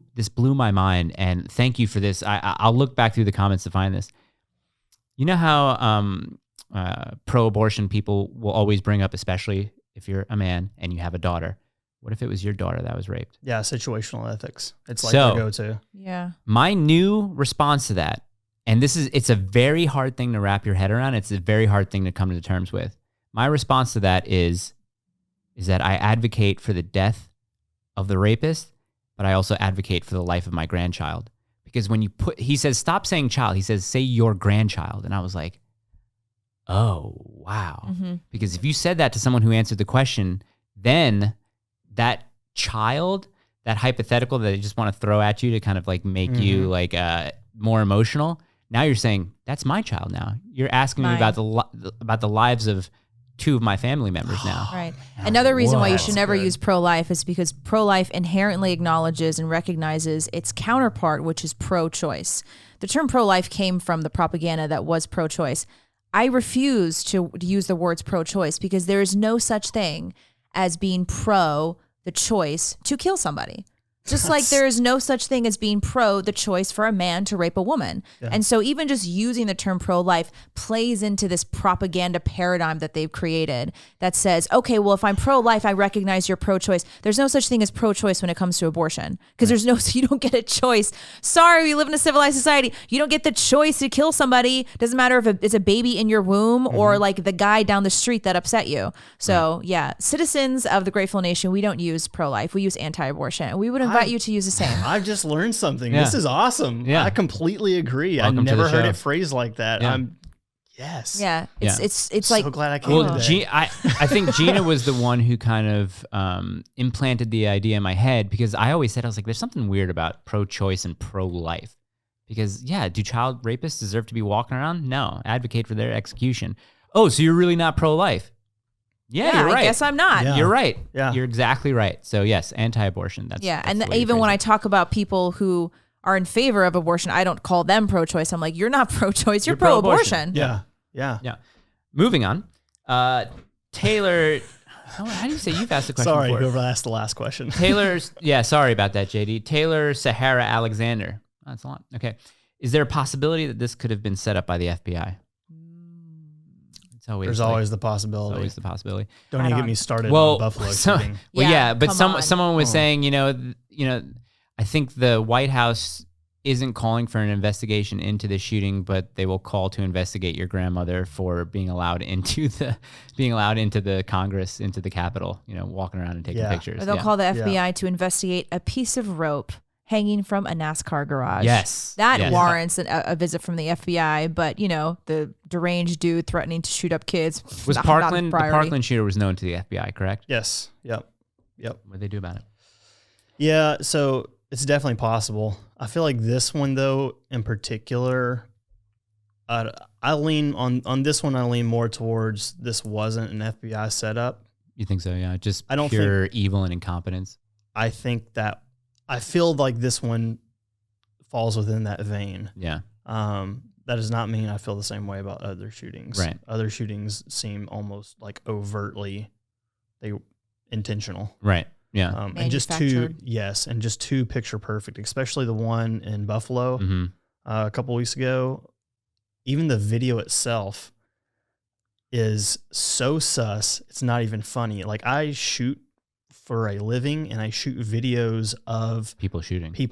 my mind, and thank you for this. I'll look back through the comments to find this. You know how pro-abortion people will always bring up, especially if you're a man and you have a daughter, what if it was your daughter that was raped? Yeah, situational ethics. It's like So- their go-to. Yeah. My new response to that, and it's a very hard thing to wrap your head around. It's a very hard thing to come to terms with. My response to that is that I advocate for the death of the rapist, but I also advocate for the life of my grandchild. Because when he says, stop saying child, he says, say your grandchild. And I was like, oh, wow. Because if you said that to someone who answered the question, then that child, that hypothetical that they just want to throw at you to kind of like make you like more emotional, now you're saying, that's my child now. You're asking me about the lives of two of my family members now. Right. Another reason why you should never good. use pro-life is because pro-life inherently acknowledges and recognizes its counterpart, which is pro-choice. The term pro-life came from the propaganda that was pro-choice. I refuse to use the words pro-choice because there is no such thing as being pro the choice to kill somebody. Just like there is no such thing as being pro the choice for a man to rape a woman. Yeah. And so even just using the term pro-life plays into this propaganda paradigm that they've created that says, okay, well, if I'm pro-life, I recognize you're pro-choice. There's no such thing as pro-choice when it comes to abortion because you don't get a choice. Sorry, we live in a civilized society. You don't get the choice to kill somebody. Doesn't matter if it's a baby in your womb or like the guy down the street that upset you. So yeah, citizens of the grateful nation, we don't use pro-life. We use anti-abortion. And we would invite you to use the same. I've just learned something. Yeah. This is awesome. Yeah. I completely agree. Welcome I to the never heard show. it phrased like that. Yeah. Yes. Yeah, it's So like glad I came Well, today. I think Gina was the one who kind of implanted the idea in my head, because I always said, I was like, there's something weird about pro-choice and pro-life. Because, yeah, do child rapists deserve to be walking around? No. Advocate for their execution. Oh, so you're really not pro-life? Yeah, you're right. I guess I'm not. Yeah. You're right. Yeah. You're exactly right. So, yes, anti-abortion. That's And the way you even phrase when it. I talk about people who are in favor of abortion, I don't call them pro-choice. I'm like, you're not pro-choice. You're pro-abortion. Yeah. Yeah. Yeah. Moving on. Taylor, how do you say? You've asked the question Sorry, before. whoever asked the last question. Taylor's, yeah, sorry about that, JD. Taylor Sahara Alexander. Oh, that's a lot. Okay. Is there a possibility that this could have been set up by the FBI? It's always There's always the possibility. always the possibility. Don't Right even get on. me started Well, on Buffalo so- shooting. Well, Yeah, yeah, but come on. someone was saying, I think the White House isn't calling for an investigation into the shooting, but they will call to investigate your grandmother for being allowed into the Congress, into the Capitol, walking around and taking Yeah. pictures. Or they'll Yeah. call the FBI to investigate a piece of rope hanging from a NASCAR garage. Yes. That Yes. warrants a visit from the FBI, but the deranged dude threatening to shoot up kids. Was not Parkland, the priority. Parkland shooter was known to the FBI, correct? Yes. Yep. What did they do about it? Yeah. So it's definitely possible. I feel like this one, though, in particular, I lean on this one. I lean more towards this wasn't an FBI setup. You think so? Yeah, just I don't pure evil and incompetence. I think that I feel like this one falls within that vein. Yeah, That does not mean I feel the same way about other shootings. Right. Other shootings seem almost like overtly intentional. right. Yeah. And just too picture perfect, especially the one in Buffalo Mm-hmm. a couple weeks ago. Even the video itself is so sus, it's not even funny. Like I shoot for a living, and I shoot videos of People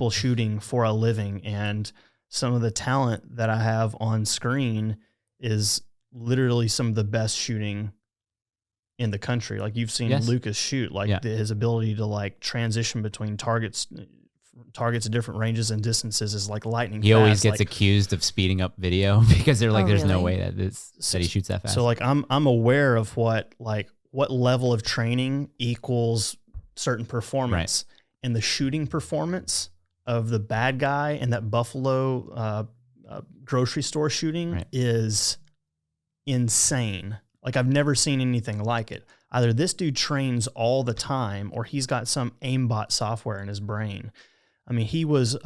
shooting for a living. And some of the talent that I have on screen is literally some of the best shooting in the country. Like you've seen Lucas shoot, like his ability to like transition between targets at different ranges and distances is like lightning fast. He always gets accused of speeding up video because they're like, there's no way that he shoots that fast. So like I'm aware of what level of training equals certain performance, and the shooting performance of the bad guy in that Buffalo grocery store shooting is insane. Like I've never seen anything like it. Either this dude trains all the time or he's got some aimbot software in his brain. I mean, he was,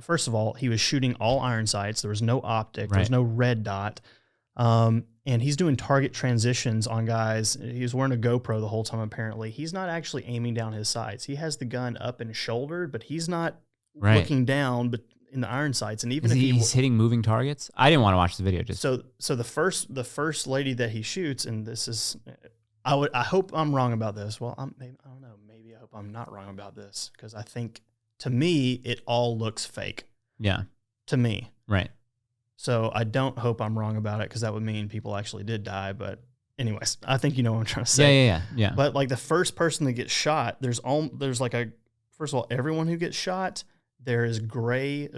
first of all, he was shooting all iron sights. There was no optic. There was no red dot. And he's doing target transitions on guys. He was wearing a GoPro the whole time, apparently. He's not actually aiming down his sights. He has the gun up and shouldered, but he's not looking down but in the iron sights. And even if he's hitting moving targets, I didn't want to watch the video. So the first lady that he shoots, and this is, I hope I'm wrong about this. Well, I don't know. Maybe I hope I'm not wrong about this, because I think, to me, it all looks fake. Yeah. To me. Right. So I don't hope I'm wrong about it, because that would mean people actually did die. But anyways, I think you know what I'm trying to say. Yeah. But like the first person that gets shot, there's like first of all, everyone who gets shot, there's a gray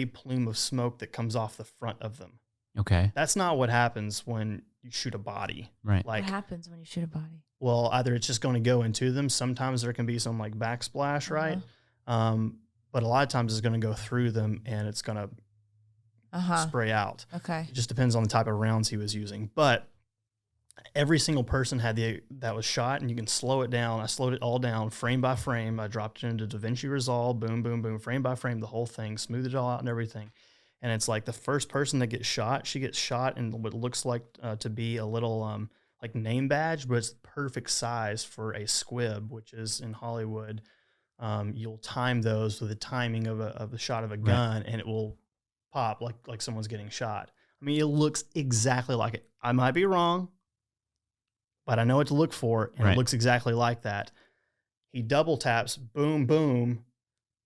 plume of smoke that comes off the front of them. Okay. That's not what happens when you shoot a body. Right. Like, what happens when you shoot a body? Well, either it's just going to go into them. Sometimes there can be some like backsplash, right? But a lot of times it's going to go through them and it's going to spray out. Okay. It just depends on the type of rounds he was using. But every single person that was shot, and you can slow it down. I slowed it all down frame by frame. I dropped it into DaVinci Resolve, boom, boom, boom, frame by frame, the whole thing, smoothed it all out and everything. And it's like the first person that gets shot, she gets shot in what looks like to be a little like name badge, but it's the perfect size for a squib, which is in Hollywood. You'll time those with the timing of a shot of a gun, and it will pop like someone's getting shot. I mean, it looks exactly like it. I might be wrong, but I know what to look for, and it looks exactly like that. He double taps, boom, boom,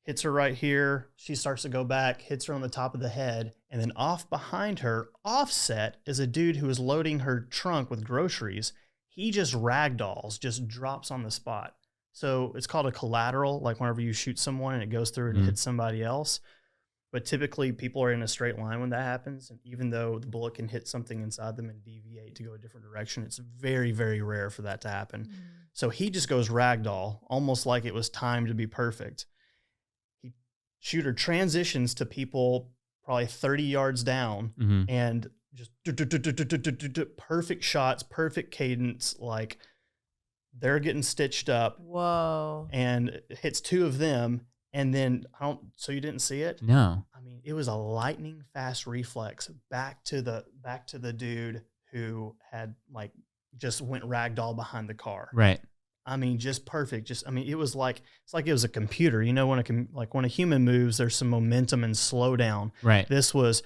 hits her right here. She starts to go back, hits her on the top of the head, and then off behind her, offset, is a dude who is loading her trunk with groceries. He just ragdolls, just drops on the spot. So it's called a collateral, like whenever you shoot someone and it goes through and hits somebody else. But typically people are in a straight line when that happens. And even though the bullet can hit something inside them and deviate to go a different direction, it's very, very rare for that to happen. So he just goes ragdoll, almost like it was timed to be perfect. Shooter transitions to people probably 30 yards down and just perfect shots, perfect cadence, like they're getting stitched up. Whoa. And hits two of them. And then so you didn't see it? No. I mean, it was a lightning fast reflex back to the dude who had like just went ragdoll behind the car. Right. I mean, just perfect. It was like, it's like it was a computer. You know, when a human moves, there's some momentum and slowdown. Right. This was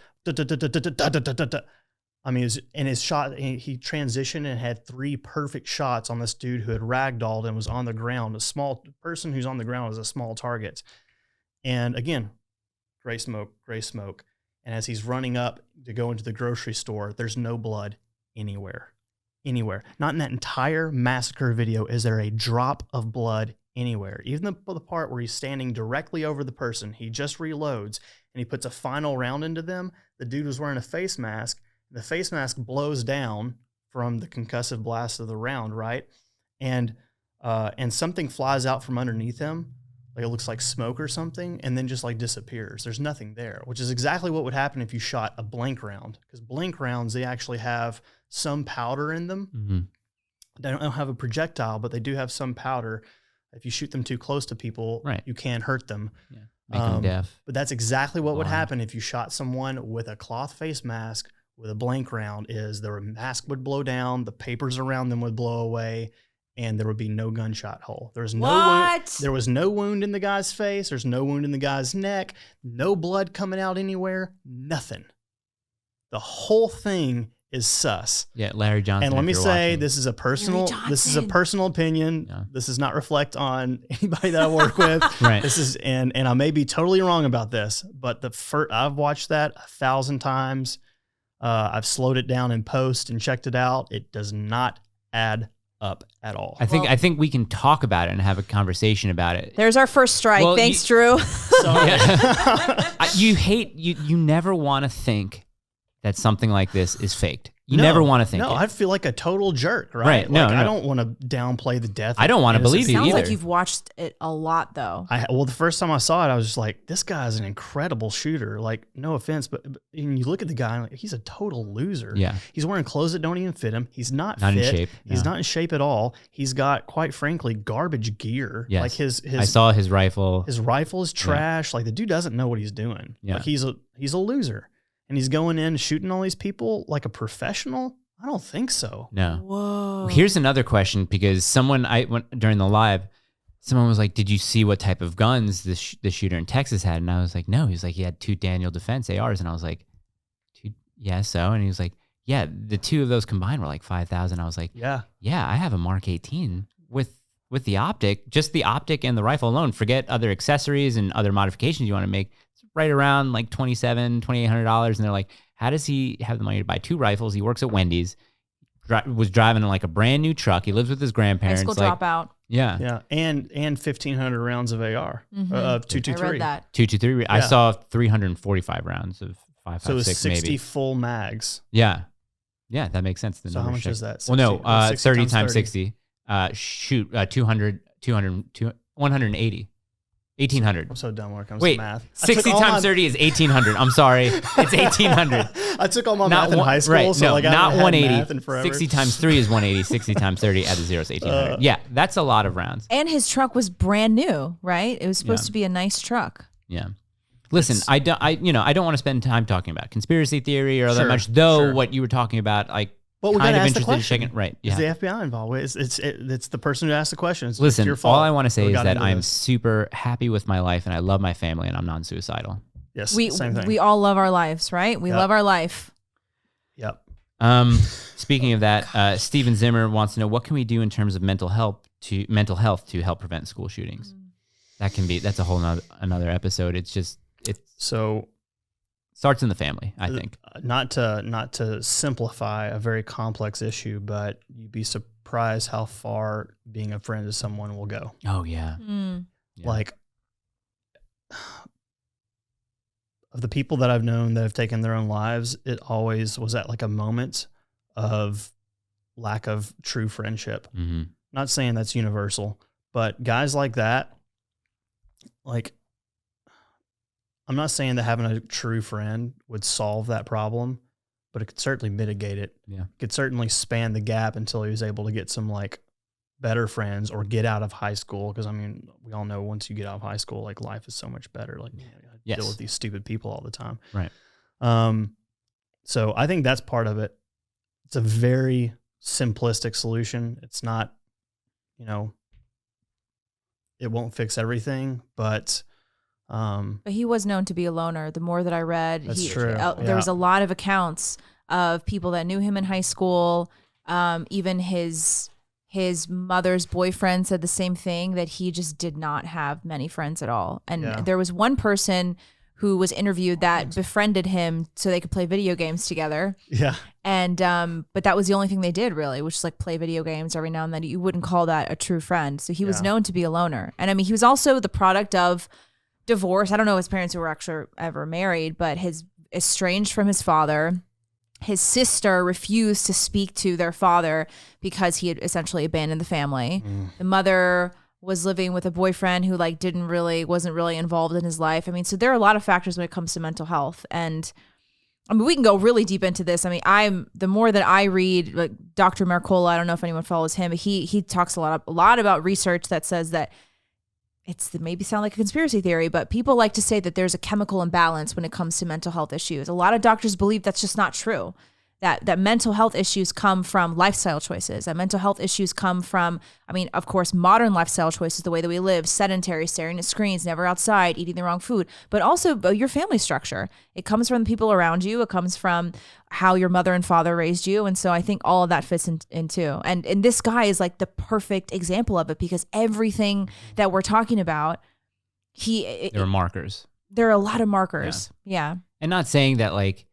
I mean, his shot, he transitioned and had 3 perfect shots on this dude who had ragdolled and was on the ground. A small person who's on the ground is a small target. And again, gray smoke. And as he's running up to go into the grocery store, there's no blood anywhere. Not in that entire massacre video is there a drop of blood anywhere. Even the part where he's standing directly over the person, he just reloads and he puts a final round into them. The dude was wearing a face mask. The face mask blows down from the concussive blast of the round, right? And something flies out from underneath him, like it looks like smoke or something, and then just like disappears. There's nothing there, which is exactly what would happen if you shot a blank round. Because blank rounds, they actually have some powder in them. They don't have a projectile, but they do have some powder. If you shoot them too close to people, you can hurt them. Yeah. Make them deaf. But that's exactly what would happen if you shot someone with a cloth face mask with a blank round. Is their mask would blow down, the papers around them would blow away, and there would be no gunshot hole. There was no wound. There was no wound in the guy's face. There's no wound in the guy's neck. No blood coming out anywhere. Nothing. The whole thing is sus. Yeah, Larry Johnson. And let me say, watching. this is a personal opinion. Yeah. This does not reflect on anybody that I work with. Right. This is, and I may be totally wrong about this, but I've watched that 1,000 times. I've slowed it down in post and checked it out. It does not add up at all. I think we can talk about it and have a conversation about it. There's our first strike. Well, Thanks, Drew. Sorry. You never want to think that something like this is faked. You never want to think it. No, I'd feel like a total jerk, right? Right. No, I don't want to downplay the death. I don't want to believe you Sounds either. like you've watched it a lot, though. Well, the first time I saw it, I was just like, this guy's an incredible shooter. Like, no offense, but and you look at the guy, like, he's a total loser. Yeah. He's wearing clothes that don't even fit him. He's not Not fit. in shape. He's No. not in shape at all. He's got, quite frankly, garbage gear. Yes. Like his I saw his rifle. His rifle is trash. Like the dude doesn't know what he's doing. Yeah. Like he's a loser. And he's going in shooting all these people like a professional? I don't think so. No. Whoa. Here's another question, because during the live, someone was like, "Did you see what type of guns the shooter in Texas had?" And I was like, "No." He was like, "He had 2 Daniel Defense ARs," and I was like, "Yeah, so?" And he was like, "Yeah, the 2 of those combined were like 5,000." I was like, Yeah. I have a Mark 18 with the optic, just the optic and the rifle alone. Forget other accessories and other modifications you want to make. It's right around like $2,800, and they're like, how does he have the money to buy 2 rifles? He works at Wendy's, was driving like a brand new truck. He lives with his grandparents. High school dropout. Yeah. Yeah. And 1,500 rounds of AR. Mm-hmm. 223. I read that. 223. I Yeah. saw 345 rounds of 5.56 So it was 60 maybe. full mags. Yeah. Yeah, that makes sense. The So how number's much checked. is that? Well, no, 60 30 times times 30. 60. 180. 1,800. I'm so dumb when it comes Wait, to math. 60 times 30 is 1,800. I'm sorry. It's 1,800. I took all my math in high school, right, so no, like I not haven't had math 180. in forever. 60 times 3 is 180. 60 times 30, add the zeros, 1,800. Yeah, that's a lot of rounds. And his truck was brand new, right? It was supposed to be a nice truck. Yeah. Listen, I don't want to spend time talking about conspiracy theory or that Sure, much, though sure. what you were talking about, like, But we kind gotta of ask the interested in question. checking. Right. Is Yeah. the FBI involved? It's the person who asked the questions. Listen, it's your fault. all I want to say We is got that into I'm this. super happy with my life and I love my family and I'm non-suicidal. Yes, We same thing. we all love our lives, right? We Yep. love our life. Yep. Speaking of that, Steven Zimmer wants to know, what can we do in terms of mental health to help prevent school shootings? That's a whole another episode. It So starts in the family, I think. Not to simplify a very complex issue, but you'd be surprised how far being a friend to someone will go. Oh yeah. Mm. Yeah. Like, of the people that I've known that have taken their own lives, it always was at like a moment of lack of true friendship. Mm-hmm. Not saying that's universal, but guys like that, like, I'm not saying that having a true friend would solve that problem, but it could certainly mitigate it. Yeah. It could certainly span the gap until he was able to get some like better friends or get out of high school. Cause I mean, we all know once you get out of high school, like life is so much better. Like, you Yes. deal with these stupid people all the time. Right. So I think that's part of it. It's a very simplistic solution. It's not, it won't fix everything, but He was known to be a loner. The more that I read, That's true. There was a lot of accounts of people that knew him in high school. Even his mother's boyfriend said the same thing, that he just did not have many friends at all. And there was one person who was interviewed that befriended him so they could play video games together. yeah. And but that was the only thing they did, really, which is like play video games every now and then. You wouldn't call that a true friend. So he was known to be a loner. And I mean, he was also the product of divorce. I don't know his parents who were actually ever married, but his estranged from his father. His sister refused to speak to their father because he had essentially abandoned the family. The mother was living with a boyfriend who like wasn't really involved in his life. I mean, so there are a lot of factors when it comes to mental health. And I mean, we can go really deep into this. I mean, the more that I read, like Dr. Mercola, I don't know if anyone follows him, but he talks a lot about research that says that maybe sound like a conspiracy theory, but people like to say that there's a chemical imbalance when it comes to mental health issues. A lot of doctors believe that's just not true, that mental health issues come from lifestyle choices, that mental health issues come from, I mean, of course, modern lifestyle choices, the way that we live, sedentary, staring at screens, never outside, eating the wrong food, but also your family structure. It comes from the people around you. It comes from how your mother and father raised you. And so I think all of that fits in too. And this guy is like the perfect example of it, because everything that we're talking about, there are markers. There are a lot of markers. Yeah. And not saying that like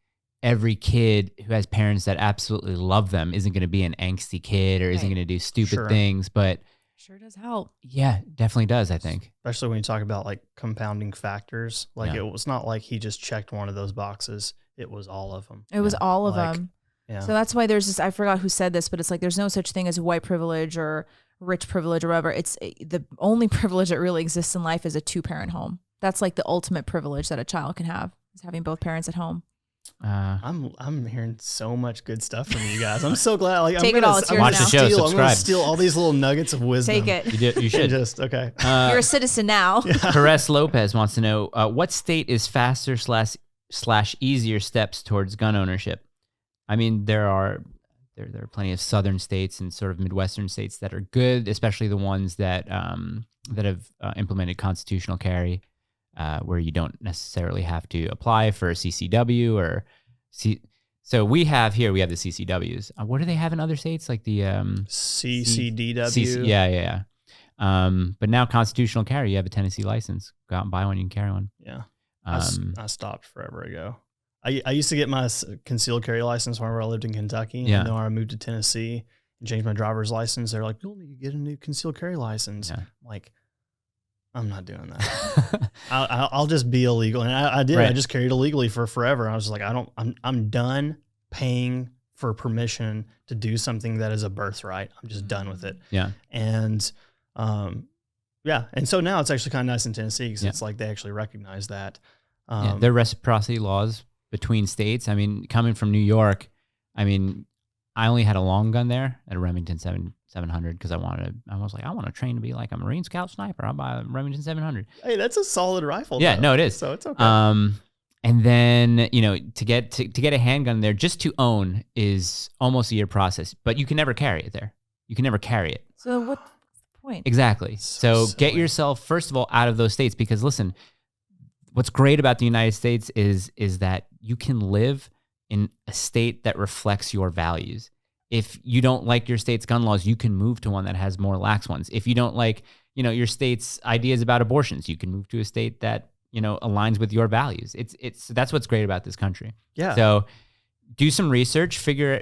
every kid who has parents that absolutely love them isn't going to be an angsty kid or isn't going to do stupid things, but sure does help. Yeah, definitely does, I think. Especially when you talk about like compounding factors. Like it was not like he just checked one of those boxes. It was all of them. It was all of them. Yeah. So that's why there's this, I forgot who said this, but it's like there's no such thing as white privilege or rich privilege or whatever. It's the only privilege that really exists in life is a 2-parent home. That's like the ultimate privilege that a child can have, is having both parents at home. I'm hearing so much good stuff from you guys. I'm so glad. Like, Take it all. It's yours watch now. the show. I'm going to Subscribe. steal all these little nuggets of wisdom. Take it. You should. Just okay. You're a citizen now. Caress Lopez wants to know what state is faster / easier steps towards gun ownership. I mean, there are plenty of southern states and sort of Midwestern states that are good, especially the ones that have implemented constitutional carry, where you don't necessarily have to apply for a CCW or So we have the CCWs. What do they have in other states? Like the CCDW. Yeah. But now constitutional carry, you have a Tennessee license. Go out and buy one. You can carry one. Yeah. I stopped forever ago. I used to get my concealed carry license whenever I lived in Kentucky. Yeah. And then when I moved to Tennessee and changed my driver's license, they're like, you'll need to get a new concealed carry license. Yeah. I'm like, I'm not doing that. I'll just be illegal. And I did. Right. I just carried illegally for forever. I was like, I'm done paying for permission to do something that is a birthright. I'm just done with it. Yeah. And, And so now it's actually kind of nice in Tennessee because it's like they actually recognize that. There are reciprocity laws between states. I mean, coming from New York, I only had a long gun there at a Remington 700 because I was like, I want to train to be like a Marine Scout sniper. I'll buy a Remington 700. Hey, that's a solid rifle. Yeah, though. No, it is. So it's okay. And then, to get a handgun there, just to own is almost a year process, but you can never carry it there. You can never carry it. So what's the point? Exactly. So get yourself, first of all, out of those states, because listen, what's great about the United States is that you can live in a state that reflects your values. If you don't like your state's gun laws, you can move to one that has more lax ones. If you don't like, your state's ideas about abortions, you can move to a state that, aligns with your values. That's what's great about this country. Yeah. So do some research, figure,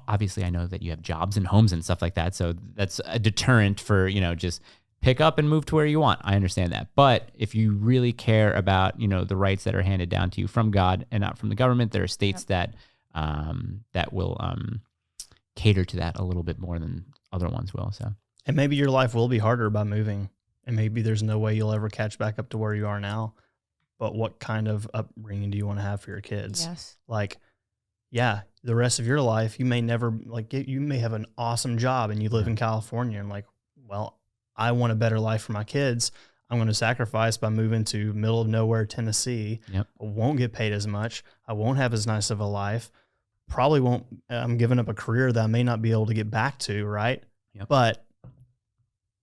obviously I know that you have jobs and homes and stuff like that. So that's a deterrent for, just pick up and move to where you want. I understand that. But if you really care about, the rights that are handed down to you from God and not from the government, there are states that will cater to that a little bit more than other ones will. So, and maybe your life will be harder by moving, and maybe there's no way you'll ever catch back up to where you are now. But what kind of upbringing do you want to have for your kids? Yes. Like, the rest of your life, you may never you may have an awesome job and you live in California and like, well, I want a better life for my kids. I'm going to sacrifice by moving to middle of nowhere, Tennessee. Yep. I won't get paid as much. I won't have as nice of a life. Probably won't. I'm giving up a career that I may not be able to get back to. Right. Yep. But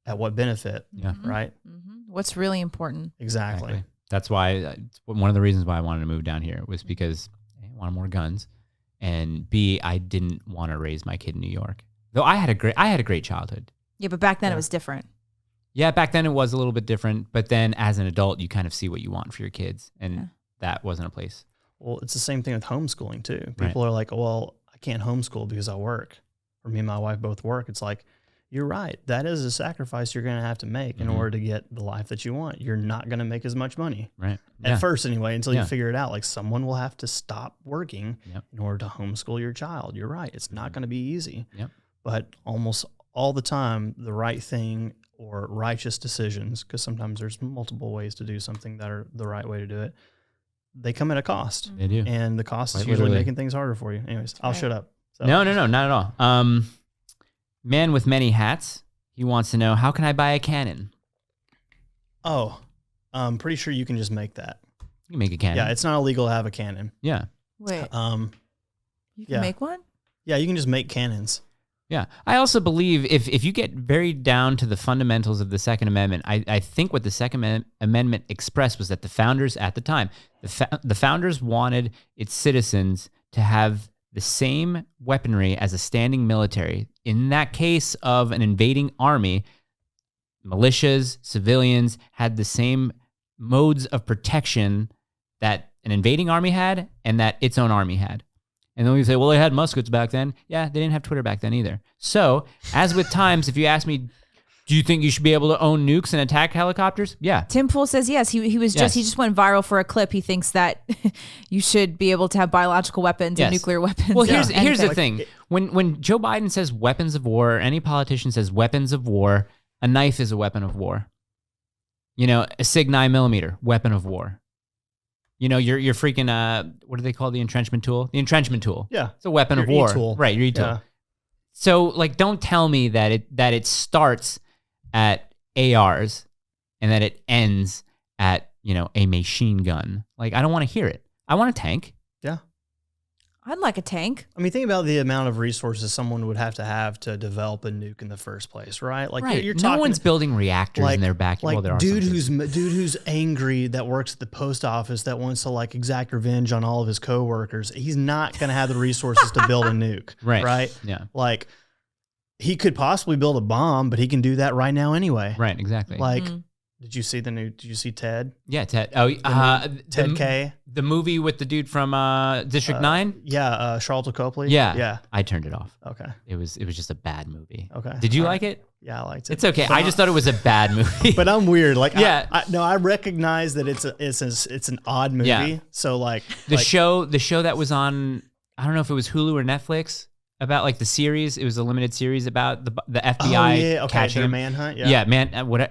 at what benefit? Yeah. Right. Mm-hmm. What's really important? Exactly. That's why one of the reasons why I wanted to move down here was because I wanted more guns, and B, I didn't want to raise my kid in New York. Though I had a great childhood. Yeah, but back then it was different. Yeah, back then it was a little bit different, but then as an adult, you kind of see what you want for your kids, and that wasn't a place. Well, it's the same thing with homeschooling too. People are like, well, I can't homeschool because I work, or me and my wife both work. It's like, you're right. That is a sacrifice you're going to have to make in order to get the life that you want. You're not going to make as much money. Right. At first anyway, until you figure it out. Like someone will have to stop working Yep. in order to homeschool your child. You're right. It's not going to be easy. Yep. But almost all the time, the right thing or righteous decisions, because sometimes there's multiple ways to do something that are the right way to do it, they come at a cost. They do. And the cost is Quite usually literally. making things harder for you. Anyways, I'll shut up. So. No, not at all. Man with many hats. He wants to know, how can I buy a cannon? Oh, I'm pretty sure you can just make that. You can make a cannon. Yeah, it's not illegal to have a cannon. Yeah. Wait. You can make one? Yeah, you can just make cannons. Yeah. I also believe if you get very down to the fundamentals of the Second Amendment, I think what the Second Amendment expressed was that the founders at the time, the founders wanted its citizens to have the same weaponry as a standing military. In that case of an invading army, militias, civilians had the same modes of protection that an invading army had and that its own army had. And then we say, well, they had muskets back then. Yeah, they didn't have Twitter back then either. So, as with times, if you ask me, do you think you should be able to own nukes and attack helicopters? Yeah. Tim Pool says yes. He just went viral for a clip. He thinks that you should be able to have biological weapons and nuclear weapons. Well, here's the thing. When Joe Biden says weapons of war, or any politician says weapons of war, a knife is a weapon of war. A Sig 9mm, weapon of war. Your freaking, what do they call the entrenchment tool? The entrenchment tool. Yeah. It's a weapon of war. E-tool. Right, your E-tool. Yeah. So, don't tell me that it starts at ARs and that it ends at, a machine gun. I don't want to hear it. I want a tank. Yeah. I'd like a tank. I mean, think about the amount of resources someone would have to develop a nuke in the first place, right? You're talking, no one's building reactors in their backyard. Well, there are dude who's angry that works at the post office that wants to exact revenge on all of his coworkers. He's not going to have the resources to build a nuke, right? Yeah. He could possibly build a bomb, but he can do that right now anyway. Right, exactly. Did you see Ted? Yeah, Ted. Oh, Ted K. The movie with the dude from District 9? Yeah, Charlton Copley. Yeah. I turned it off. Okay. It was just a bad movie. Okay. Did you like it? Yeah, I liked it. It's okay. I just thought it was a bad movie. But I'm weird. Yeah. I recognize that it's an odd movie. Yeah. So the show that was on, I don't know if it was Hulu or Netflix, about the series. It was a limited series about the FBI catching him. Manhunt. Yeah,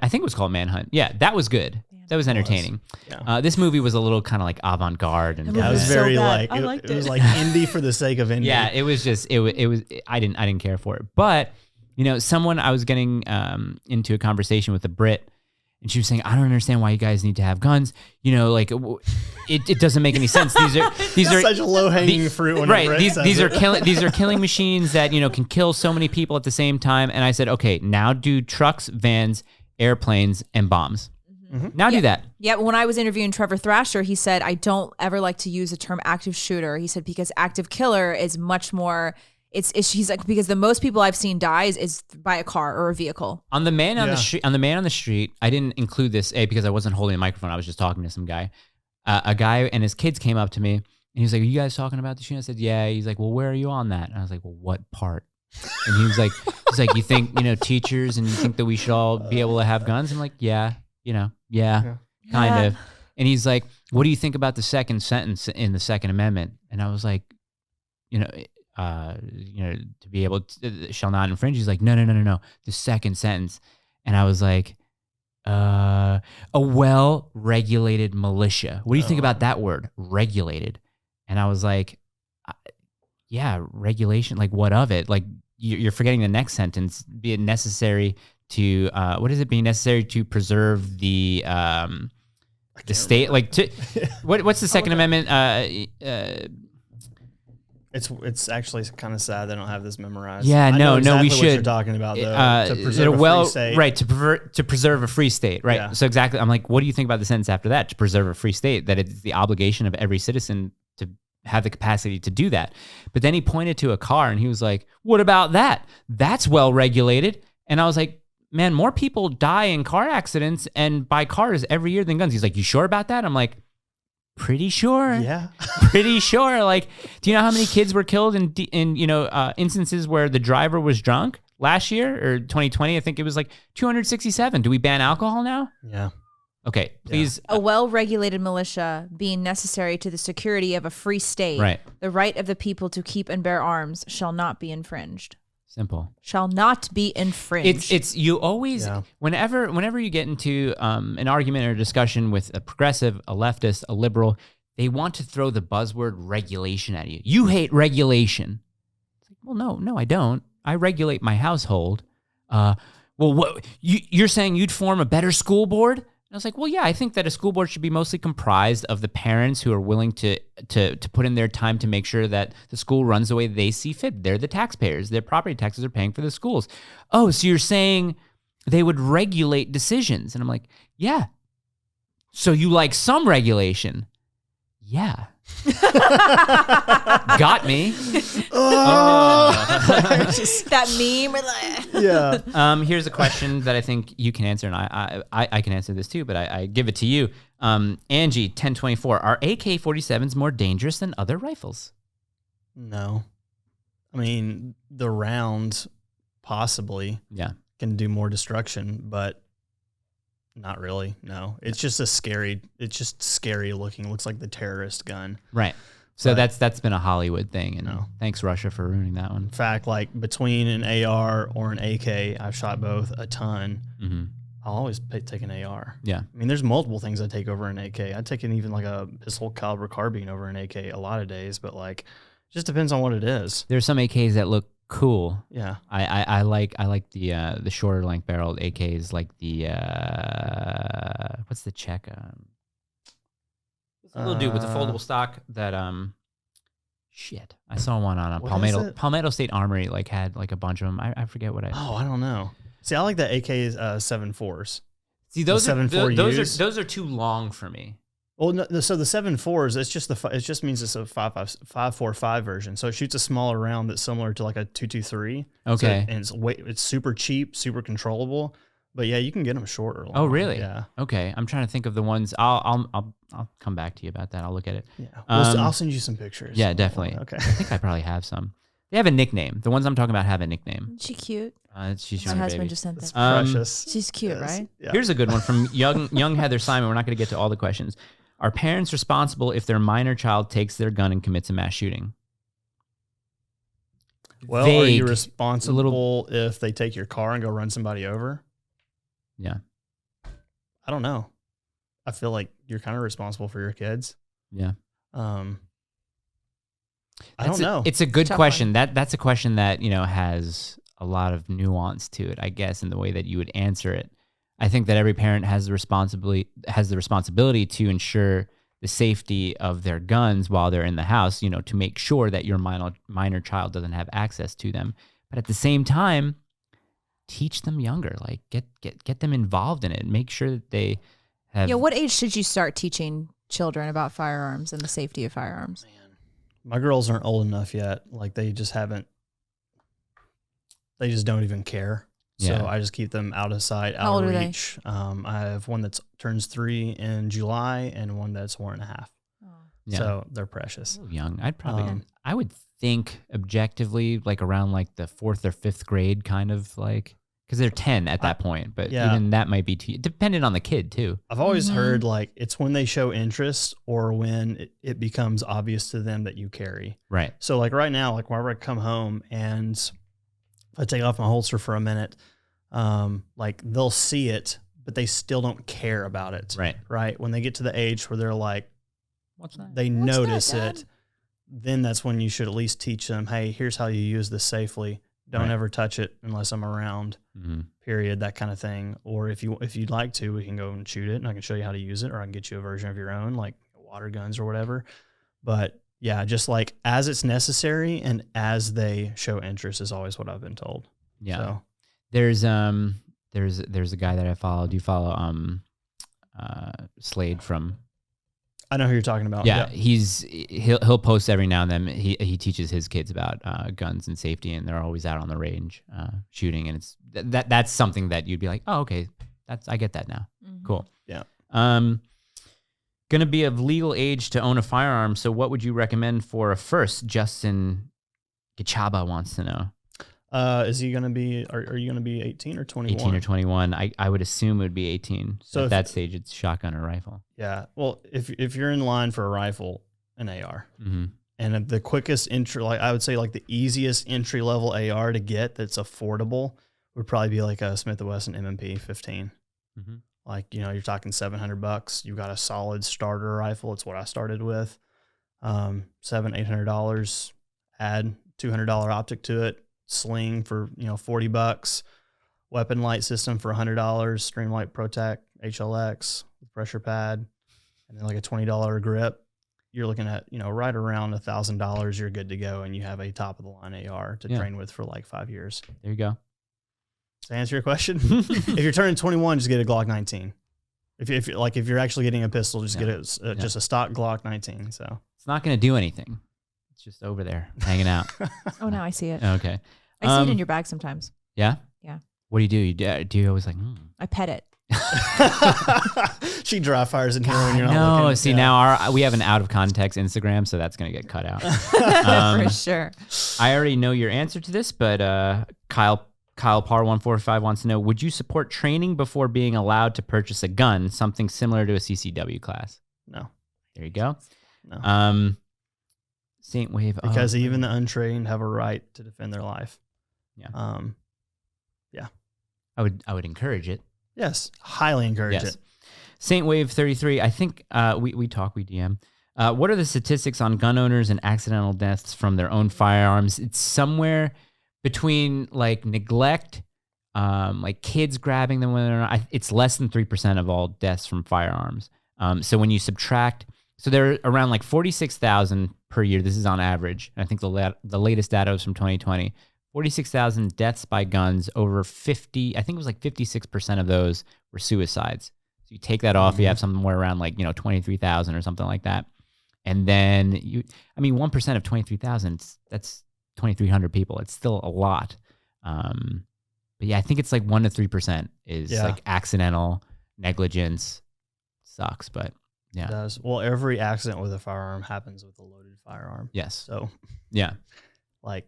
I think it was called Manhunt. Yeah, that was good. That was entertaining. Yeah. This movie was a little kind of avant-garde, and it was very it was like indie for the sake of indie. Yeah, it was just it was. I didn't care for it, but someone I was getting into a conversation with a Brit. And she was saying, I don't understand why you guys need to have guns. It doesn't make any sense. These are such a low hanging fruit. Right. These are killing machines that can kill so many people at the same time. And I said, okay, now do trucks, vans, airplanes, and bombs. Mm-hmm. Now do that. Yeah. When I was interviewing Trevor Thrasher, he said, I don't ever like to use the term active shooter. He said because active killer is much more. He's like, because the most people I've seen die is by a car or a vehicle. On the man on the street, I didn't include this because I wasn't holding a microphone. I was just talking to some guy. A guy and his kids came up to me and he was like, "Are you guys talking about the shooting?" I said, "Yeah." He's like, "Well, where are you on that?" And I was like, "Well, what part?" And he was like, "You think teachers and you think that we should all be able to have guns?" I'm like, "Yeah, kind of." And he's like, "What do you think about the second sentence in the Second Amendment?" And I was like, to be able to shall not infringe. He's like, no. The second sentence. And I was like, a well-regulated militia. What do you think about that word? Regulated. And I was like, yeah, regulation. What of it? You're forgetting the next sentence. Be it necessary to, what is it? Being necessary to preserve the state? What's the Second Amendment? It's actually kind of sad they don't have this memorized. Yeah, no, we should. What you're talking about though, to preserve a free state. Right, to preserve a free state. Right. Yeah. So exactly, I'm like, what do you think about the sentence after that? To preserve a free state, that it's the obligation of every citizen to have the capacity to do that. But then he pointed to a car and he was like, "What about that? That's well regulated." And I was like, "Man, more people die in car accidents and by cars every year than guns." He's like, "You sure about that?" I'm like, pretty sure. Yeah. Pretty sure. Do you know how many kids were killed in instances where the driver was drunk last year or 2020? I think it was 267. Do we ban alcohol now? Yeah. Okay, please. A well-regulated militia being necessary to the security of a free state. Right. The right of the people to keep and bear arms shall not be infringed. Simple. Shall not be infringed. It's you always whenever you get into an argument or a discussion with a progressive, a leftist, a liberal, they want to throw the buzzword regulation at you. You hate regulation. It's like, well, no, I don't. I regulate my household. Well, what you're saying you'd form a better school board And I was like, well, yeah, I think that a school board should be mostly comprised of the parents who are willing to put in their time to make sure that the school runs the way they see fit. They're the taxpayers. Their property taxes are paying for the schools. Oh, so you're saying they would regulate decisions? And I'm like, yeah. So you like some regulation? Yeah. Got me. That meme. Yeah. Here's a question that I think you can answer, and I can answer this too, but I give it to you. Angie, 1024, are AK-47s more dangerous than other rifles? No. I mean, the round possibly can do more destruction, but not really. No. It's just scary looking. It looks like the terrorist gun. Right. So that's been a Hollywood thing, and thanks Russia for ruining that one. In fact, like between an AR or an AK, I've shot both a ton. Mm-hmm. I'll always take an AR. Yeah. I mean, there's multiple things I take over an AK. I'd take even like a pistol caliber carbine over an AK a lot of days, but like, it just depends on what it is. There's some AKs that look cool. Yeah. I like the shorter length barreled AKs, like the what's the Czech? Little dude with the foldable stock that shit. I saw one on a Palmetto State Armory, like had like a bunch of them. I forget what I don't know. See, I like the AK's 7.4s. See, those are too long for me. Well, no, so the 7.4s, it just means it's a 5.45 version. So it shoots a smaller round that's similar to like a 223. Okay. So, and it's super cheap, super controllable. But yeah, you can get them shorter. Oh, really? Yeah. Okay. I'm trying to think of the ones. I'll come back to you about that. I'll look at it. Yeah. I'll send you some pictures. Yeah, definitely. Okay. I think I probably have some. They have a nickname. The ones I'm talking about have a nickname. Isn't she cute? She's My husband just sent that. Precious. She's cute, right? Yeah. Here's a good one from young Heather Simon. We're not going to get to all the questions. Are parents responsible if their minor child takes their gun and commits a mass shooting? Well, are you responsible if they take your car and go run somebody over? Yeah. I don't know. I feel like you're kind of responsible for your kids. Yeah. I don't know. It's a good question. That's a question that, has a lot of nuance to it, I guess, in the way that you would answer it. I think that every parent has the responsibility to ensure the safety of their guns while they're in the house, to make sure that your minor child doesn't have access to them. But at the same time, teach them younger, like get them involved in it. Make sure that they have. Yeah. What age should you start teaching children about firearms and the safety of firearms? Man, my girls aren't old enough yet. Like they just don't even care. Yeah. So I just keep them out of sight, out of reach. I have one that turns 3 in July and one that's 4.5. Oh. Yeah. So they're precious. Young. I would think objectively like around like the 4th or 5th grade, kind of like, because they're 10 at that point, but even that might be dependent on the kid too. I've always heard like it's when they show interest or when it becomes obvious to them that you carry. Right. So like right now, like whenever I come home and if I take off my holster for a minute, like they'll see it, but they still don't care about it. Right. Right. When they get to the age where they're like, what's that? They notice it. Then that's when you should at least teach them, hey, here's how you use this safely. Don't ever touch it unless I'm around, period, that kind of thing. Or if you'd like to, we can go and shoot it and I can show you how to use it, or I can get you a version of your own, like water guns or whatever. But yeah, just like as it's necessary and as they show interest is always what I've been told. Yeah. So. There's a guy that I follow. Do you follow Slade from? I know who you're talking about. Yeah, he'll post every now and then. He teaches his kids about guns and safety, and they're always out on the range shooting. And it's that's something that you'd be like, oh, okay, I get that now. Mm-hmm. Cool. Yeah. Gonna be of legal age to own a firearm. So, what would you recommend for a first? Justin Gachaba wants to know. Is he gonna be? Are you gonna be 18 or 21? 18 or 21. I would assume it would be 18. So at that stage, it's shotgun or rifle. Yeah. Well, if you're in line for a rifle, an AR, and the quickest entry, like I would say, like the easiest entry level AR to get that's affordable would probably be like a Smith & Wesson M&P 15. Mm-hmm. Like you're talking $700. You got a solid starter rifle. It's what I started with. $800. Add $200 optic to it. Sling for $40, weapon light system for $100, Streamlight ProTac HLX with pressure pad, and then like a $20 grip, you're looking at, right around $1,000. You're good to go, and you have a top of the line AR to train with for like 5 years. There you go. To answer your question, if you're turning 21, just get a Glock 19. If you're actually getting a pistol, just get just a stock Glock 19. So it's not going to do anything. It's just over there hanging out. Oh, now I see it. Okay. I see it in your bag sometimes. Yeah? Yeah. What do? You always like, I pet it. She dry fires in here when you're not no, looking. see now we have an out of context Instagram, so that's gonna get cut out. For sure. I already know your answer to this, but Kyle Par 145 wants to know: would you support training before being allowed to purchase a gun, something similar to a CCW class? No. There you go. No. Saint Wave, because even the untrained have a right to defend their life. Yeah. Yeah. I would encourage it. Yes, highly encourage it. Saint Wave 33, I think we DM. What are the statistics on gun owners and accidental deaths from their own firearms? It's somewhere between like neglect, like kids grabbing them when they're not. It's less than 3% of all deaths from firearms. So when you subtract, so they're around like 46,000 per year. This is on average. And I think the latest data was from 2020. 46,000 deaths by guns, over 50, I think it was like 56% of those were suicides. So you take that off, you have somewhere around like, 23,000 or something like that. And then 1% of 23,000, that's 2,300 people. It's still a lot. But yeah, I think it's like 1 to 3% is like accidental negligence. Sucks, but yeah. It does. Well, every accident with a firearm happens with a loaded firearm. Yes. So yeah, like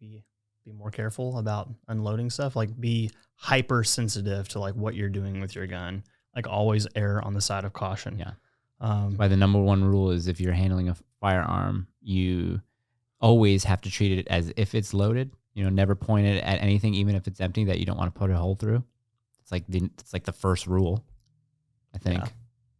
maybe be more careful about unloading stuff. Like be hypersensitive to like what you're doing with your gun. Like always err on the side of caution. Yeah. By the number one rule is if you're handling a firearm, you always have to treat it as if it's loaded. Never point it at anything, even if it's empty, that you don't want to put a hole through. It's like the first rule, I think.